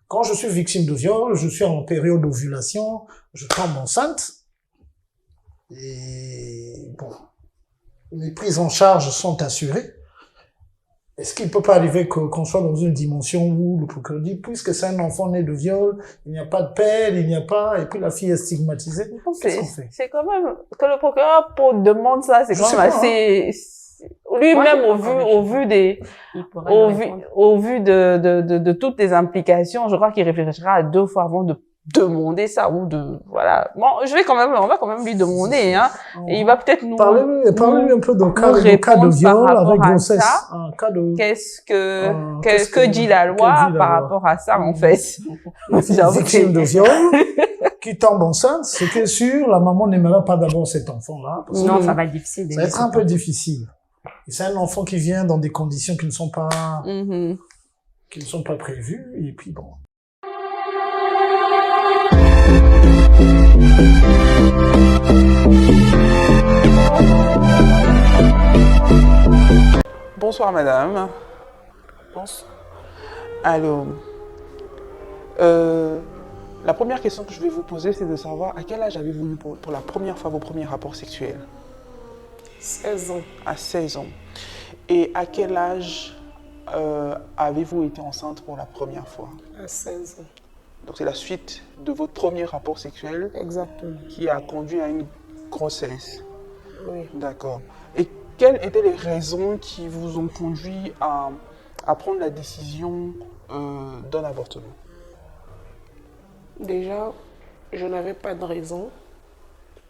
Quand je suis victime de viol, je suis en période d'ovulation, je tombe enceinte. Et bon, les prises en charge sont assurées. Est-ce qu'il ne peut pas arriver qu'on soit dans une dimension où le procureur dit, puisque c'est un enfant né de viol, il n'y a pas de père, il n'y a pas, et puis la fille est stigmatisée, qu'est-ce qu'on fait? C'est quand même, que le procureur demande ça, c'est quand même assez, lui-même au vu de toutes les implications, je crois qu'il réfléchira à 2 fois avant de demander ça ou voilà. Bon, on va quand même lui demander, hein. Et il va peut-être nous parlez-lui un peu d'un cas de viol avec grossesse. Un cas de... Qu'est-ce que dit la loi par rapport à ça, en fait? Victime de viol, qui tombe enceinte, c'était sûr, la maman n'aimera pas d'abord cet enfant-là. Non, ça va être difficile. Ça va être un peu difficile. Et c'est un enfant qui vient dans des conditions qui ne sont pas prévues, et puis bon. Bonsoir madame. Bonsoir. Alors, la première question que je vais vous poser, c'est de savoir à quel âge avez-vous eu pour la première fois vos premiers rapports sexuels? 16 ans. À 16 ans. Et à quel âge avez-vous été enceinte pour la première fois? À 16 ans. Donc c'est la suite de votre premier rapport sexuel. Exactement. Qui a conduit à une grossesse. Oui. D'accord. Et quelles étaient les raisons qui vous ont conduit à prendre la décision d'un avortement? Déjà, je n'avais pas de raison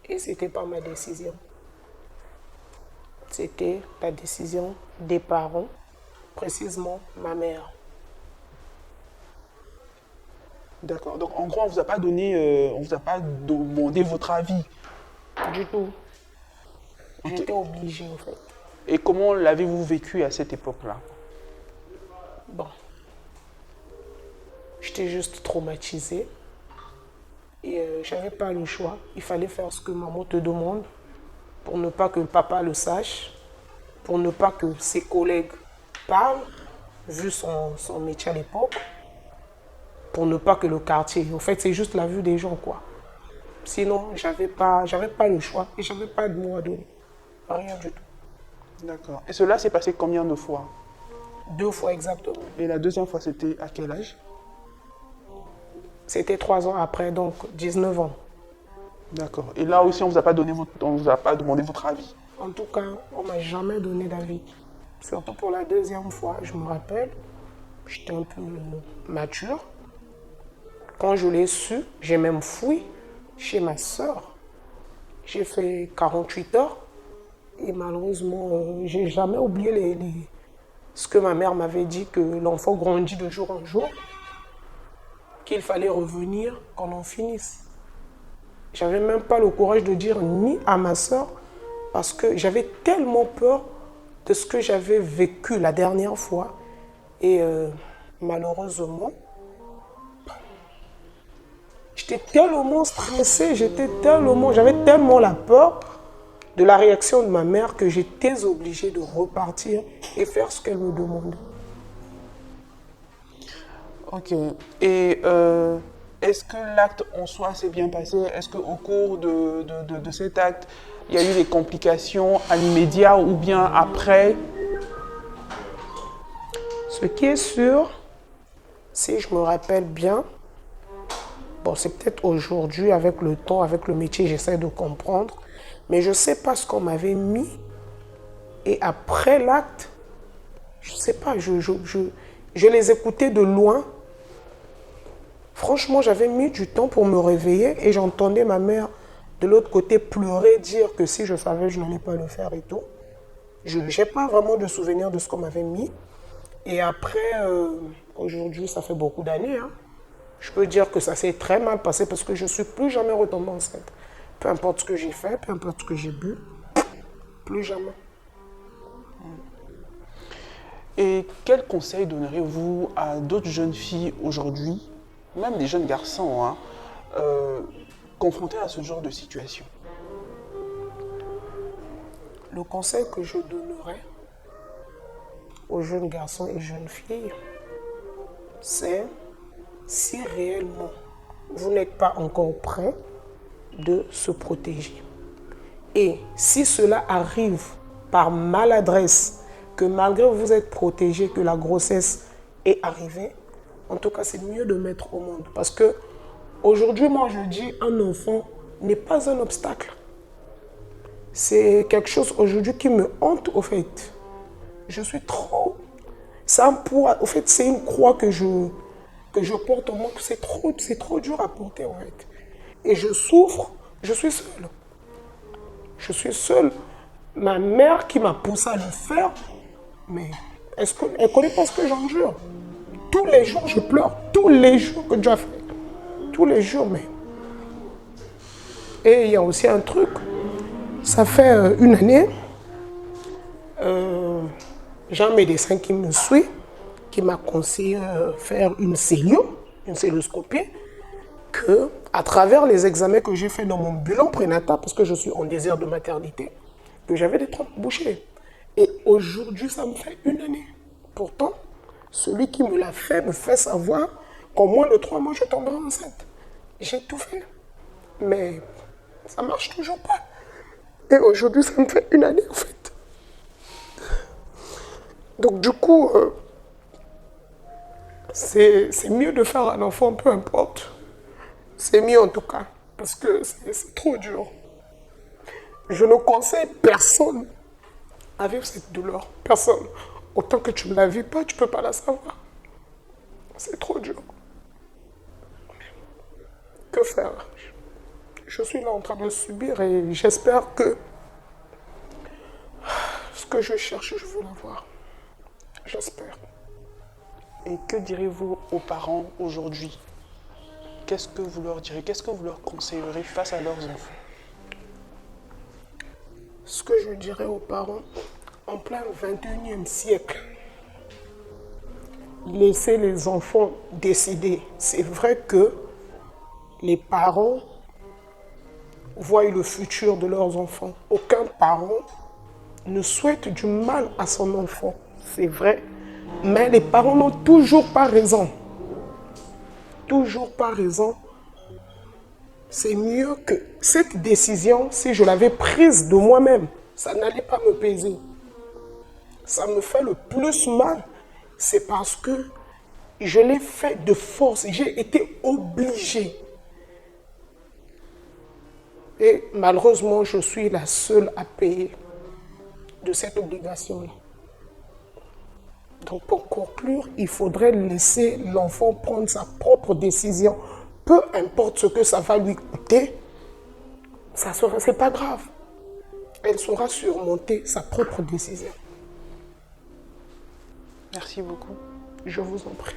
et c'était pas ma décision. C'était la décision des parents, précisément ma mère. D'accord. Donc en gros, on vous a pas donné, on vous a pas demandé votre avis. Du tout. J'étais obligée, en fait. Et comment l'avez-vous vécu à cette époque-là? Bon. J'étais juste traumatisée. Et j'avais pas le choix. Il fallait faire ce que maman te demande pour ne pas que le papa le sache, pour ne pas que ses collègues parlent, vu son métier à l'époque, pour ne pas que le quartier. En fait, c'est juste la vue des gens, quoi. Sinon, j'avais pas le choix et j'avais pas de mots à donner. Rien du tout. D'accord. Et cela s'est passé combien de fois? 2 fois exactement. Et la deuxième fois, c'était à quel âge? C'était 3 ans après, donc 19 ans. D'accord. Et là aussi, on vous a pas demandé votre avis? En tout cas, on m'a jamais donné d'avis. Surtout pour la deuxième fois, je me rappelle, j'étais un peu mature. Quand je l'ai su, j'ai même fui chez ma sœur. J'ai fait 48 heures et malheureusement, j'ai jamais oublié ce que ma mère m'avait dit, que l'enfant grandit de jour en jour, qu'il fallait revenir quand on finisse. J'avais même pas le courage de dire ni à ma sœur parce que j'avais tellement peur de ce que j'avais vécu la dernière fois. Et malheureusement, j'étais tellement stressée, j'avais tellement la peur de la réaction de ma mère que j'étais obligée de repartir et faire ce qu'elle me demandait. Ok. Et est-ce que l'acte en soi s'est bien passé? Est-ce qu'au cours de cet acte, il y a eu des complications à l'immédiat ou bien après? Ce qui est sûr, si je me rappelle bien, bon, c'est peut-être aujourd'hui, avec le temps, avec le métier, j'essaie de comprendre, mais je ne sais pas ce qu'on m'avait mis. Et après l'acte, je ne sais pas, je les écoutais de loin. Franchement, j'avais mis du temps pour me réveiller et j'entendais ma mère de l'autre côté pleurer, dire que si je savais, je n'allais pas le faire et tout. Je n'ai pas vraiment de souvenir de ce qu'on m'avait mis. Et après, aujourd'hui, ça fait beaucoup d'années, hein. Je peux dire que ça s'est très mal passé parce que je ne suis plus jamais retombée enceinte. Peu importe ce que j'ai fait, peu importe ce que j'ai bu, plus jamais. Et quel conseil donneriez-vous à d'autres jeunes filles aujourd'hui, même des jeunes garçons, hein, confrontés à ce genre de situation? Le conseil que je donnerais aux jeunes garçons et jeunes filles, c'est si réellement vous n'êtes pas encore prêt, de se protéger. Et si cela arrive par maladresse, que malgré vous êtes protégé, que la grossesse est arrivée, en tout cas, c'est mieux de mettre au monde. Parce que aujourd'hui, moi, je dis, un enfant n'est pas un obstacle. C'est quelque chose aujourd'hui qui me hante, au fait. Je suis trop... C'est un poids, au fait, c'est une croix que je porte en moi. C'est trop dur à porter, en fait. Et je souffre, je suis seule. Je suis seule. Ma mère qui m'a poussé à le faire, mais est-ce qu'elle ne connaît pas ce que j'endure? Tous les jours, je pleure. Tous les jours que Dieu a fait. Tous les jours, mais... Et il y a aussi un truc. Ça fait une année, j'ai un médecin qui me suit, qui m'a conseillé faire une celluloscopie, que à travers les examens que j'ai fait dans mon bilan prénatal, parce que je suis en désir de maternité, que j'avais des trompes bouchées. Et aujourd'hui, ça me fait une année. Pourtant, celui qui me l'a fait me fait savoir qu'en moins de 3 mois, je tomberai enceinte. J'ai tout fait. Mais ça ne marche toujours pas. Et aujourd'hui, ça me fait une année, en fait. Donc, du coup, c'est mieux de faire un enfant, peu importe. C'est mieux, en tout cas, parce que c'est trop dur. Je ne conseille personne à vivre cette douleur. Personne. Autant que tu ne la vis pas, tu ne peux pas la savoir. C'est trop dur. Que faire? Je suis là en train de subir et j'espère que ce que je cherche, je veux l'avoir. J'espère. Et que direz-vous aux parents aujourd'hui? Qu'est-ce que vous leur direz? Qu'est-ce que vous leur conseillerez face à leurs enfants? Ce que je dirais aux parents, en plein 21e siècle, laisser les enfants décider. C'est vrai que les parents voient le futur de leurs enfants. Aucun parent ne souhaite du mal à son enfant, c'est vrai. Mais les parents n'ont toujours pas raison. Toujours pas raison. C'est mieux que cette décision, si je l'avais prise de moi-même, ça n'allait pas me peser. Ça me fait le plus mal, c'est parce que je l'ai fait de force. J'ai été obligée. Et malheureusement, je suis la seule à payer de cette obligation-là. Donc pour conclure, il faudrait laisser l'enfant prendre sa propre décision. Peu importe ce que ça va lui coûter, c'est pas grave. Elle saura surmonter sa propre décision. Merci beaucoup. Je vous en prie.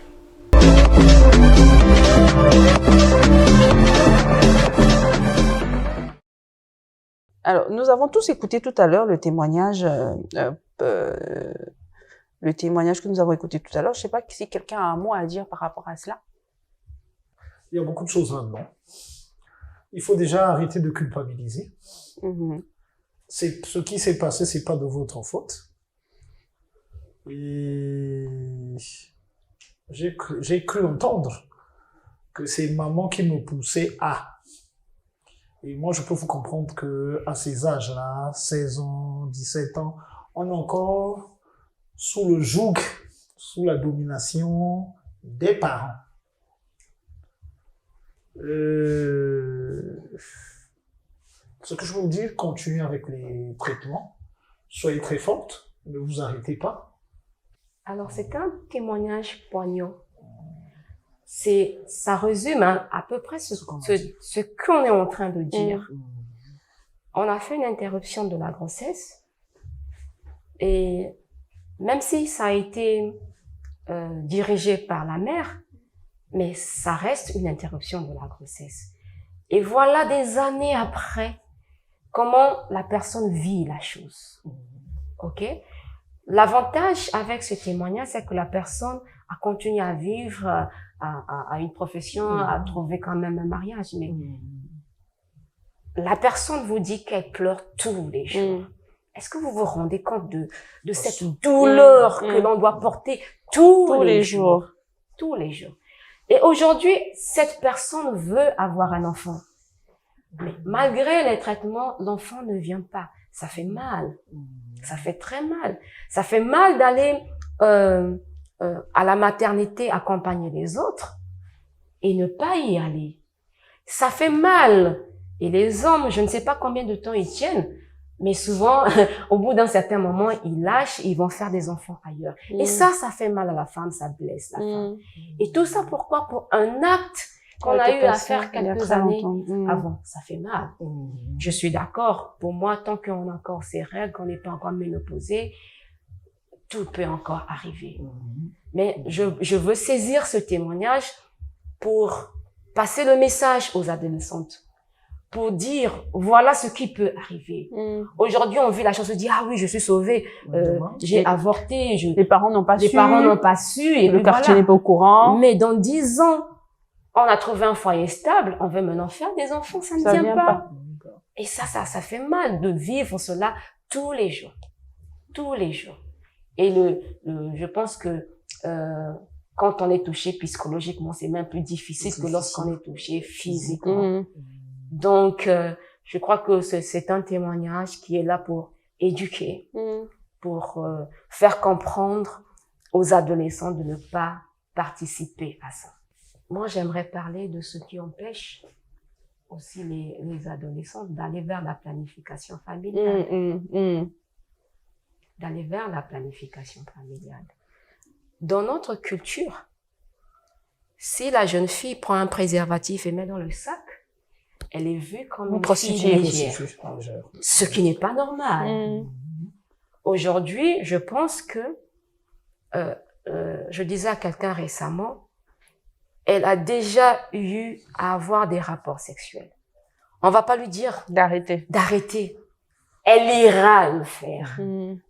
Alors, nous avons tous écouté tout à l'heure le témoignage que nous avons écouté tout à l'heure. Je ne sais pas si quelqu'un a un mot à dire par rapport à cela. Il y a beaucoup de choses là-dedans. Il faut déjà arrêter de culpabiliser. Ce qui s'est passé, c'est pas de votre faute. Et j'ai cru entendre que c'est maman qui me poussait à. Et moi, je peux vous comprendre que à ces âges-là, 16 ans, 17 ans, on est encore sous le joug, sous la domination des parents. Ce que je veux vous dire, continuez avec les traitements, soyez très forte, ne vous arrêtez pas. Alors, c'est un témoignage poignant. Ça résume à peu près ce qu'on est en train de dire. On a fait une interruption de la grossesse et même si ça a été dirigé par la mère, mais ça reste une interruption de la grossesse. Et voilà des années après, comment la personne vit la chose. OK? L'avantage avec ce témoignage, c'est que la personne a continué à vivre, à une profession, à trouver quand même un mariage. Mais la personne vous dit qu'elle pleure tous les jours. Est-ce que vous vous rendez compte de cette douleur que l'on doit porter tous les jours? Tous les jours. Et aujourd'hui, cette personne veut avoir un enfant. Mais malgré les traitements, l'enfant ne vient pas. Ça fait mal. Ça fait très mal. Ça fait mal d'aller à la maternité accompagner les autres et ne pas y aller. Ça fait mal. Et les hommes, je ne sais pas combien de temps ils tiennent, mais souvent, au bout d'un certain moment, ils lâchent, ils vont faire des enfants ailleurs. Et ça fait mal à la femme, ça blesse la femme. Et tout ça, pourquoi? Pour un acte qu'on a eu à faire quelques années avant. Ça fait mal. Je suis d'accord. Pour moi, tant qu'on a encore ces règles, qu'on n'est pas encore ménopausé, tout peut encore arriver. Mais je veux saisir ce témoignage pour passer le message aux adolescentes. Pour dire, voilà ce qui peut arriver. Aujourd'hui, on vit la chose, on se dit, ah oui, je suis sauvée, j'ai avorté, les parents n'ont pas su. Les parents n'ont pas su. Et le quartier n'est pas au courant. Mais dans 10 ans, on a trouvé un foyer stable, on veut maintenant faire des enfants, ça ne vient pas. Et ça fait mal de vivre cela tous les jours. Tous les jours. Et je pense que, quand on est touché psychologiquement, c'est même plus difficile que lorsqu'on est touché physiquement. Donc, je crois que c'est un témoignage qui est là pour éduquer, pour faire comprendre aux adolescents de ne pas participer à ça. Moi, j'aimerais parler de ce qui empêche aussi les adolescents d'aller vers la planification familiale. D'aller vers la planification familiale. Dans notre culture, si la jeune fille prend un préservatif et met dans le sac, elle est vue comme une prostituée légère, ce qui n'est pas normal. Aujourd'hui, je pense que, je disais à quelqu'un récemment, elle a déjà eu à avoir des rapports sexuels. On va pas lui dire d'arrêter. elle ira le faire.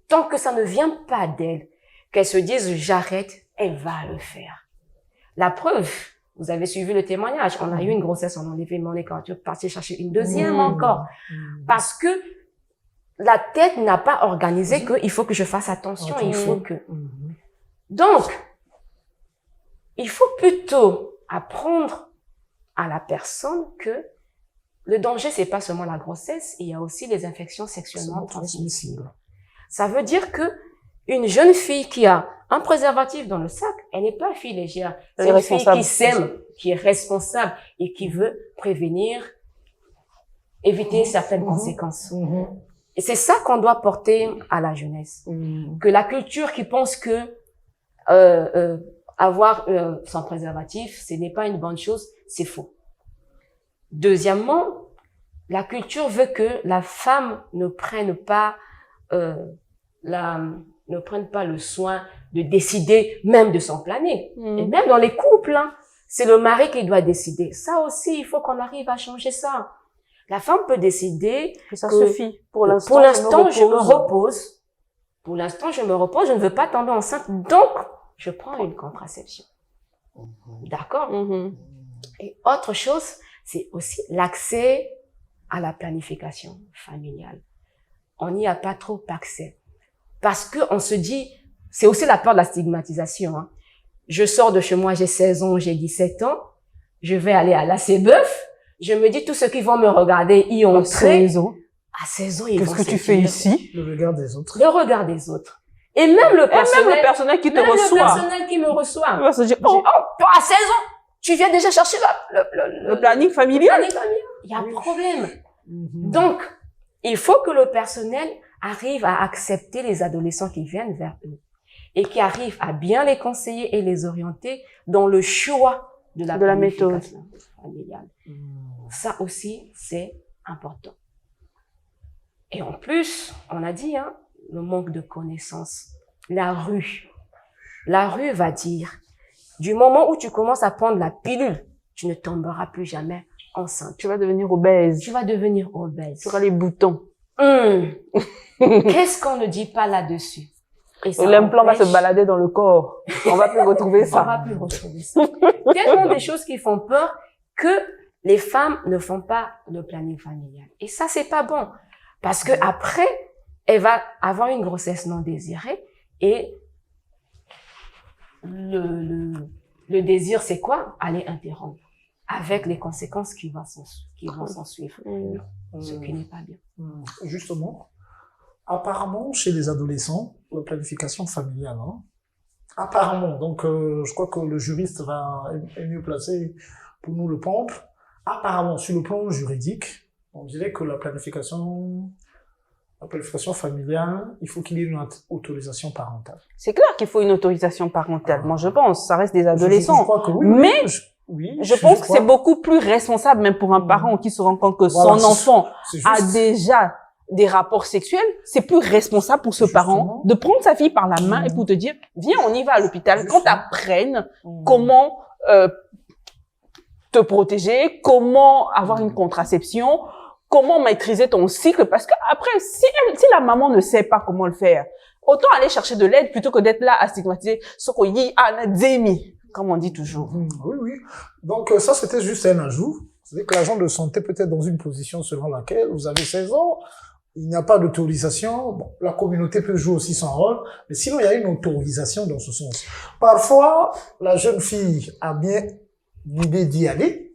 Tant que ça ne vient pas d'elle, qu'elle se dise j'arrête, elle va le faire. La preuve, vous avez suivi le témoignage, on a eu une grossesse, on a enlevé mon écart, tu es parti chercher une deuxième encore. Parce que la tête n'a pas organisé qu'il faut que je fasse attention, il faut que... Donc, il faut plutôt apprendre à la personne que le danger, c'est pas seulement la grossesse, il y a aussi les infections sexuellement transmissibles. Ça veut dire que une jeune fille qui a un préservatif dans le sac, elle n'est pas fille légère. C'est une fille qui s'aime, qui est responsable et qui veut prévenir, éviter certaines conséquences. Et c'est ça qu'on doit porter à la jeunesse. Que la culture qui pense que avoir son préservatif, ce n'est pas une bonne chose, c'est faux. Deuxièmement, la culture veut que la femme ne prenne pas le soin de décider même de son planning. Et même dans les couples, hein, c'est le mari qui doit décider. Ça aussi, il faut qu'on arrive à changer ça. La femme peut décider que ça suffit. Pour l'instant, je me repose. Pour l'instant, je me repose, je ne veux pas tomber enceinte, donc je prends une contraception. D'accord? Et autre chose, c'est aussi l'accès à la planification familiale. On n'y a pas trop accès. Parce que on se dit, c'est aussi la peur de la stigmatisation. Hein. Je sors de chez moi, j'ai 16 ans, j'ai 17 ans, je vais aller à la CBEF, je me dis, tous ceux qui vont me regarder y ont 16 ans. À 16 ans, ils vont Qu'est-ce que tu fais ici? Le regard des autres. Le regard des autres. Et même le personnel qui te reçoit. Le personnel qui me reçoit. Il va se dire, à 16 ans, tu viens déjà chercher le planning familial. Il y a un problème. Donc, il faut que le personnel arrive à accepter les adolescents qui viennent vers eux et qui arrivent à bien les conseiller et les orienter dans le choix de la méthode familiale. Ça aussi, c'est important. Et en plus, on a dit, hein, le manque de connaissances. La rue va dire, du moment où tu commences à prendre la pilule, tu ne tomberas plus jamais enceinte. Tu vas devenir obèse. Tu auras les boutons. Qu'est-ce qu'on ne dit pas là-dessus? Et l'implant va se balader dans le corps. On va plus retrouver ça. Tellement des choses qui font peur que les femmes ne font pas le planning familial. Et ça, c'est pas bon. Parce que après, elle va avoir une grossesse non désirée et le désir, c'est quoi? Aller interrompre. Avec les conséquences qui vont s'en suivre. Ce qui n'est pas bien. Justement, apparemment, chez les adolescents, la planification familiale, hein, apparemment, donc je crois que le juriste est mieux placé pour nous le pondre. Apparemment, sur le plan juridique, on dirait que la planification familiale, il faut qu'il y ait une autorisation parentale. C'est clair qu'il faut une autorisation parentale. Moi, je pense, ça reste des adolescents. Je crois que oui, mais je pense que c'est beaucoup plus responsable, même pour un parent qui se rend compte que son enfant a déjà des rapports sexuels. C'est plus responsable pour ce parent de prendre sa fille par la main et pour te dire, viens, on y va à l'hôpital, qu'on t'apprenne comment te protéger, comment avoir une contraception, comment maîtriser ton cycle, parce que après, si la maman ne sait pas comment le faire, autant aller chercher de l'aide plutôt que d'être là à stigmatiser ce qu'on dit à Zemi, comme on dit toujours. Oui. Donc ça, c'était juste un ajout. C'est-à-dire que l'agent de santé peut être dans une position selon laquelle vous avez 16 ans, il n'y a pas d'autorisation. Bon, la communauté peut jouer aussi son rôle, mais sinon, il y a une autorisation dans ce sens. Parfois, la jeune fille a bien l'idée d'y aller,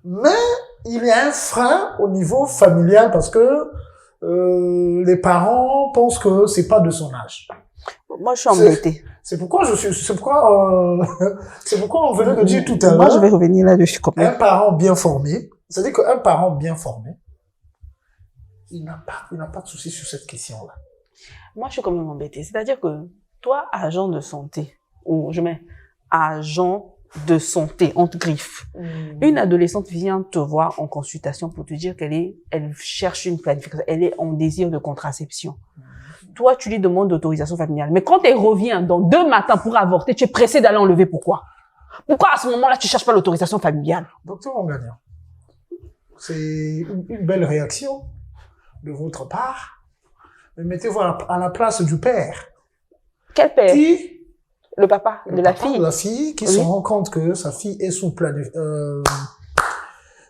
mais il y a un frein au niveau familial parce que les parents pensent que c'est pas de son âge. Moi, je suis embêtée. C'est pourquoi on venait de dire tout à l'heure. Moi, je vais revenir là-dessus. Un parent bien formé, c'est-à-dire qu'un parent bien formé, il n'a pas de souci sur cette question-là. Moi, je suis quand même embêtée. C'est-à-dire que toi, agent de santé, ou je mets agent de santé, entre griffes. Une adolescente vient te voir en consultation pour te dire elle cherche une planification, elle est en désir de contraception. Toi, tu lui demandes d'autorisation familiale. Mais quand elle revient dans 2 matins pour avorter, tu es pressé d'aller enlever. Pourquoi? Pourquoi à ce moment-là, tu cherches pas l'autorisation familiale? Docteur Ongagnam, c'est une belle réaction. de votre part, mais mettez-vous à la place du père. Quel père? Qui, Le papa de la papa fille. de la fille qui Oui. se rend compte que sa fille est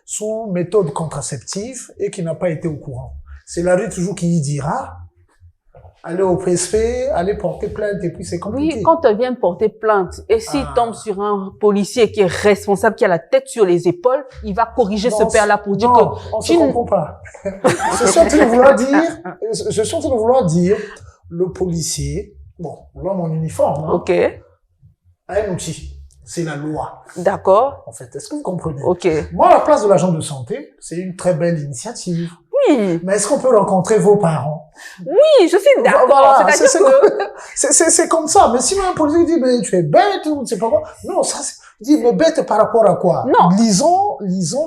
sous méthode contraceptive et qui n'a pas été au courant. C'est la rue toujours qui y dira, allez au PSP, allez porter plainte et puis c'est compliqué. Oui, quand elle vient porter plainte et s'il tombe sur un policier qui est responsable, qui a la tête sur les épaules, il va corriger ce père-là pour dire non, que on se comprend pas. Je suis en train de vouloir dire, le policier, bon, l'homme en uniforme, hein, ok, a un outil. C'est la loi, d'accord, en fait. Est-ce que vous comprenez? ok. Moi, à la place de l'agent de santé, c'est une très belle initiative. Oui, Mais est-ce qu'on peut rencontrer vos parents? oui, je suis d'accord. Voilà, C'est-à-dire que c'est comme ça. Mais si un policier dit, mais tu es bête ou c'est pas quoi? Non, ça, il dit, mais bête par rapport à quoi? Non. Lisons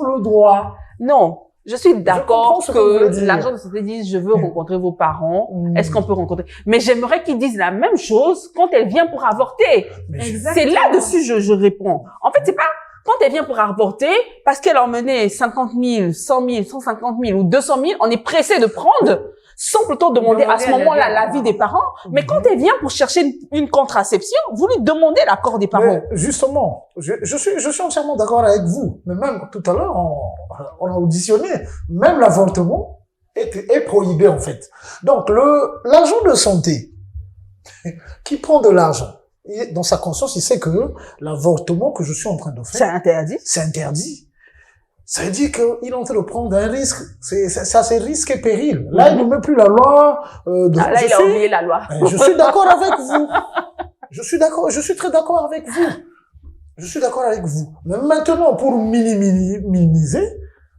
le droit. non, je suis d'accord comprends ce que vous voulez que dire. l'agent de santé dise je veux rencontrer vos parents. Mm. Est-ce qu'on peut rencontrer? Mais j'aimerais qu'ils disent la même chose quand elle vient pour avorter. Mais C'est là-dessus je réponds. En fait, c'est pas quand elle vient pour avorter parce qu'elle a emmené 50 000, 100 000, 150 000 ou 200 000, on est pressé de prendre sans plutôt demander à ce moment-là l'avis des parents. Mais quand elle vient pour chercher une contraception, vous lui demandez l'accord des parents. Mais justement, je suis entièrement d'accord avec vous. Mais même tout à l'heure, on a auditionné, même l'avortement est prohibé en fait. Donc l'agent de santé qui prend de l'argent, dans sa conscience, il sait que l'avortement que je suis en train de C'est faire, interdit. c'est interdit. Ça veut dire qu'il est en train de prendre un risque. Ça, c'est risque et péril. Là, il ne met plus la loi. Là, il a oublié la loi. Je suis d'accord avec vous. Je suis très d'accord avec vous. Je suis d'accord avec vous. Mais maintenant, pour minimiser,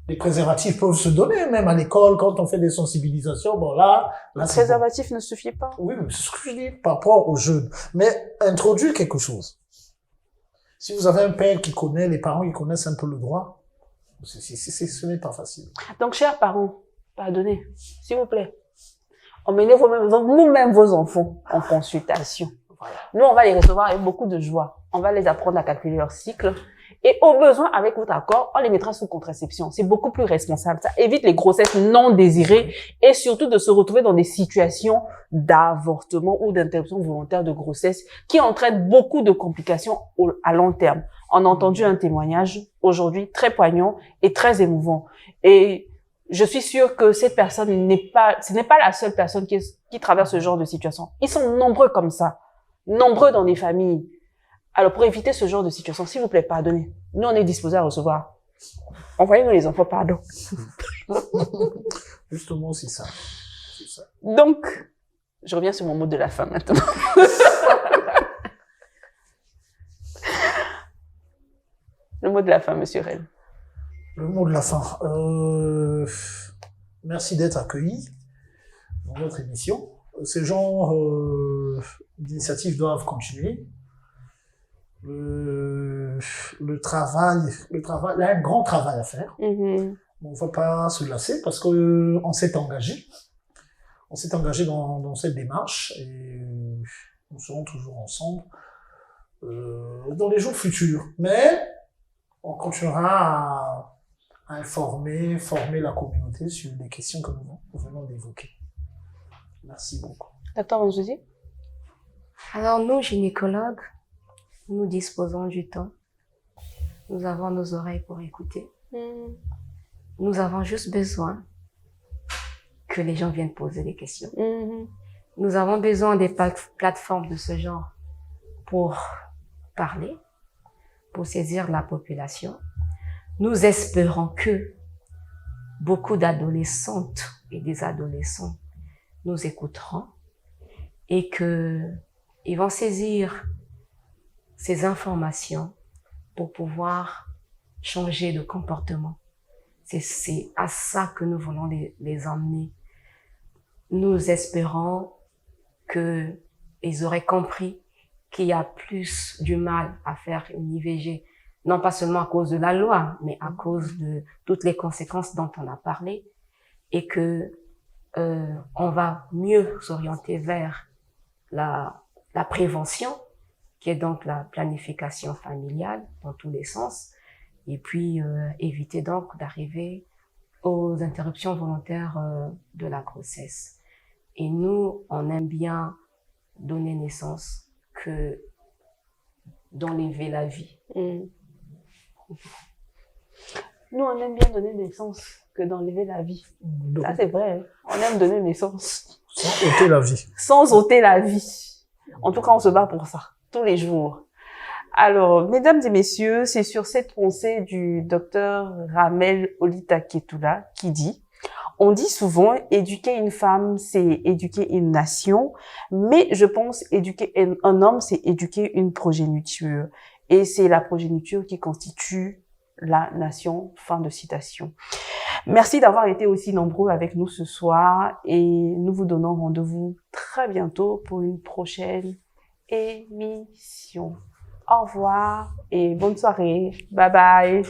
les préservatifs peuvent se donner, même à l'école, quand on fait des sensibilisations. Bon, là Le c'est bon. préservatif ne suffit pas. Oui, mais c'est ce que je dis par rapport aux jeunes. Mais introduire quelque chose. Si vous avez un père qui connaît, les parents qui connaissent un peu le droit, ce n'est pas facile. Donc, chers parents, pardonnez, s'il vous plaît. Emmenez vous-même vos enfants en consultation. Nous, on va les recevoir avec beaucoup de joie. On va les apprendre à calculer leur cycle. Et au besoin, avec votre accord, on les mettra sous contraception. C'est beaucoup plus responsable. Ça évite les grossesses non désirées et surtout de se retrouver dans des situations d'avortement ou d'interruption volontaire de grossesse qui entraînent beaucoup de complications à long terme. On a entendu un témoignage aujourd'hui très poignant et très émouvant. Et je suis sûre que cette personne ce n'est pas la seule personne qui traverse ce genre de situation. Ils sont nombreux comme ça. Nombreux dans des familles. Alors, pour éviter ce genre de situation, s'il vous plaît, pardonnez. Nous, on est disposés à recevoir. Envoyez-nous les enfants, pardon. Justement, c'est ça. Donc, je reviens sur mon mot de la fin maintenant. Le mot de la fin, monsieur Ren. Le mot de la fin. Merci d'être accueillis dans notre émission. Ces genres d'initiatives doivent continuer. Le travail, il y a un grand travail à faire. Mm-hmm. On ne va pas se lasser parce que on s'est engagé. On s'est engagé dans cette démarche et nous serons toujours ensemble dans les jours futurs. Mais on continuera à informer, former la communauté sur les questions que nous venons d'évoquer. Merci beaucoup. Docteur Wanzouzi? Alors, nous, gynécologues, nous disposons du temps. Nous avons nos oreilles pour écouter. Nous avons juste besoin que les gens viennent poser des questions. Nous avons besoin des plateformes de ce genre pour parler, pour saisir la population. Nous espérons que beaucoup d'adolescentes et des adolescents nous écouteront et qu'ils vont saisir ces informations pour pouvoir changer de comportement. C'est à ça que nous voulons les emmener. Nous espérons qu'ils auraient compris qu'il y a plus du mal à faire une IVG, non pas seulement à cause de la loi, mais à cause de toutes les conséquences dont on a parlé, et que on va mieux s'orienter vers la prévention, qui est donc la planification familiale dans tous les sens, et puis éviter donc d'arriver aux interruptions volontaires de la grossesse. Et nous, on aime bien donner naissance que d'enlever la vie. Nous, on aime bien donner naissance que d'enlever la vie. Ça, c'est vrai. On aime donner naissance. Sans ôter la vie. Sans ôter la vie. En tout cas, on se bat pour ça, tous les jours. Alors, mesdames et messieurs, c'est sur cette pensée du docteur Ramel Olitaketula qui dit: on dit souvent, éduquer une femme, c'est éduquer une nation, mais je pense éduquer un homme, c'est éduquer une progéniture. Et c'est la progéniture qui constitue la nation. Fin de citation. Merci d'avoir été aussi nombreux avec nous ce soir et nous vous donnons rendez-vous très bientôt pour une prochaine émission. Au revoir et bonne soirée. Bye bye.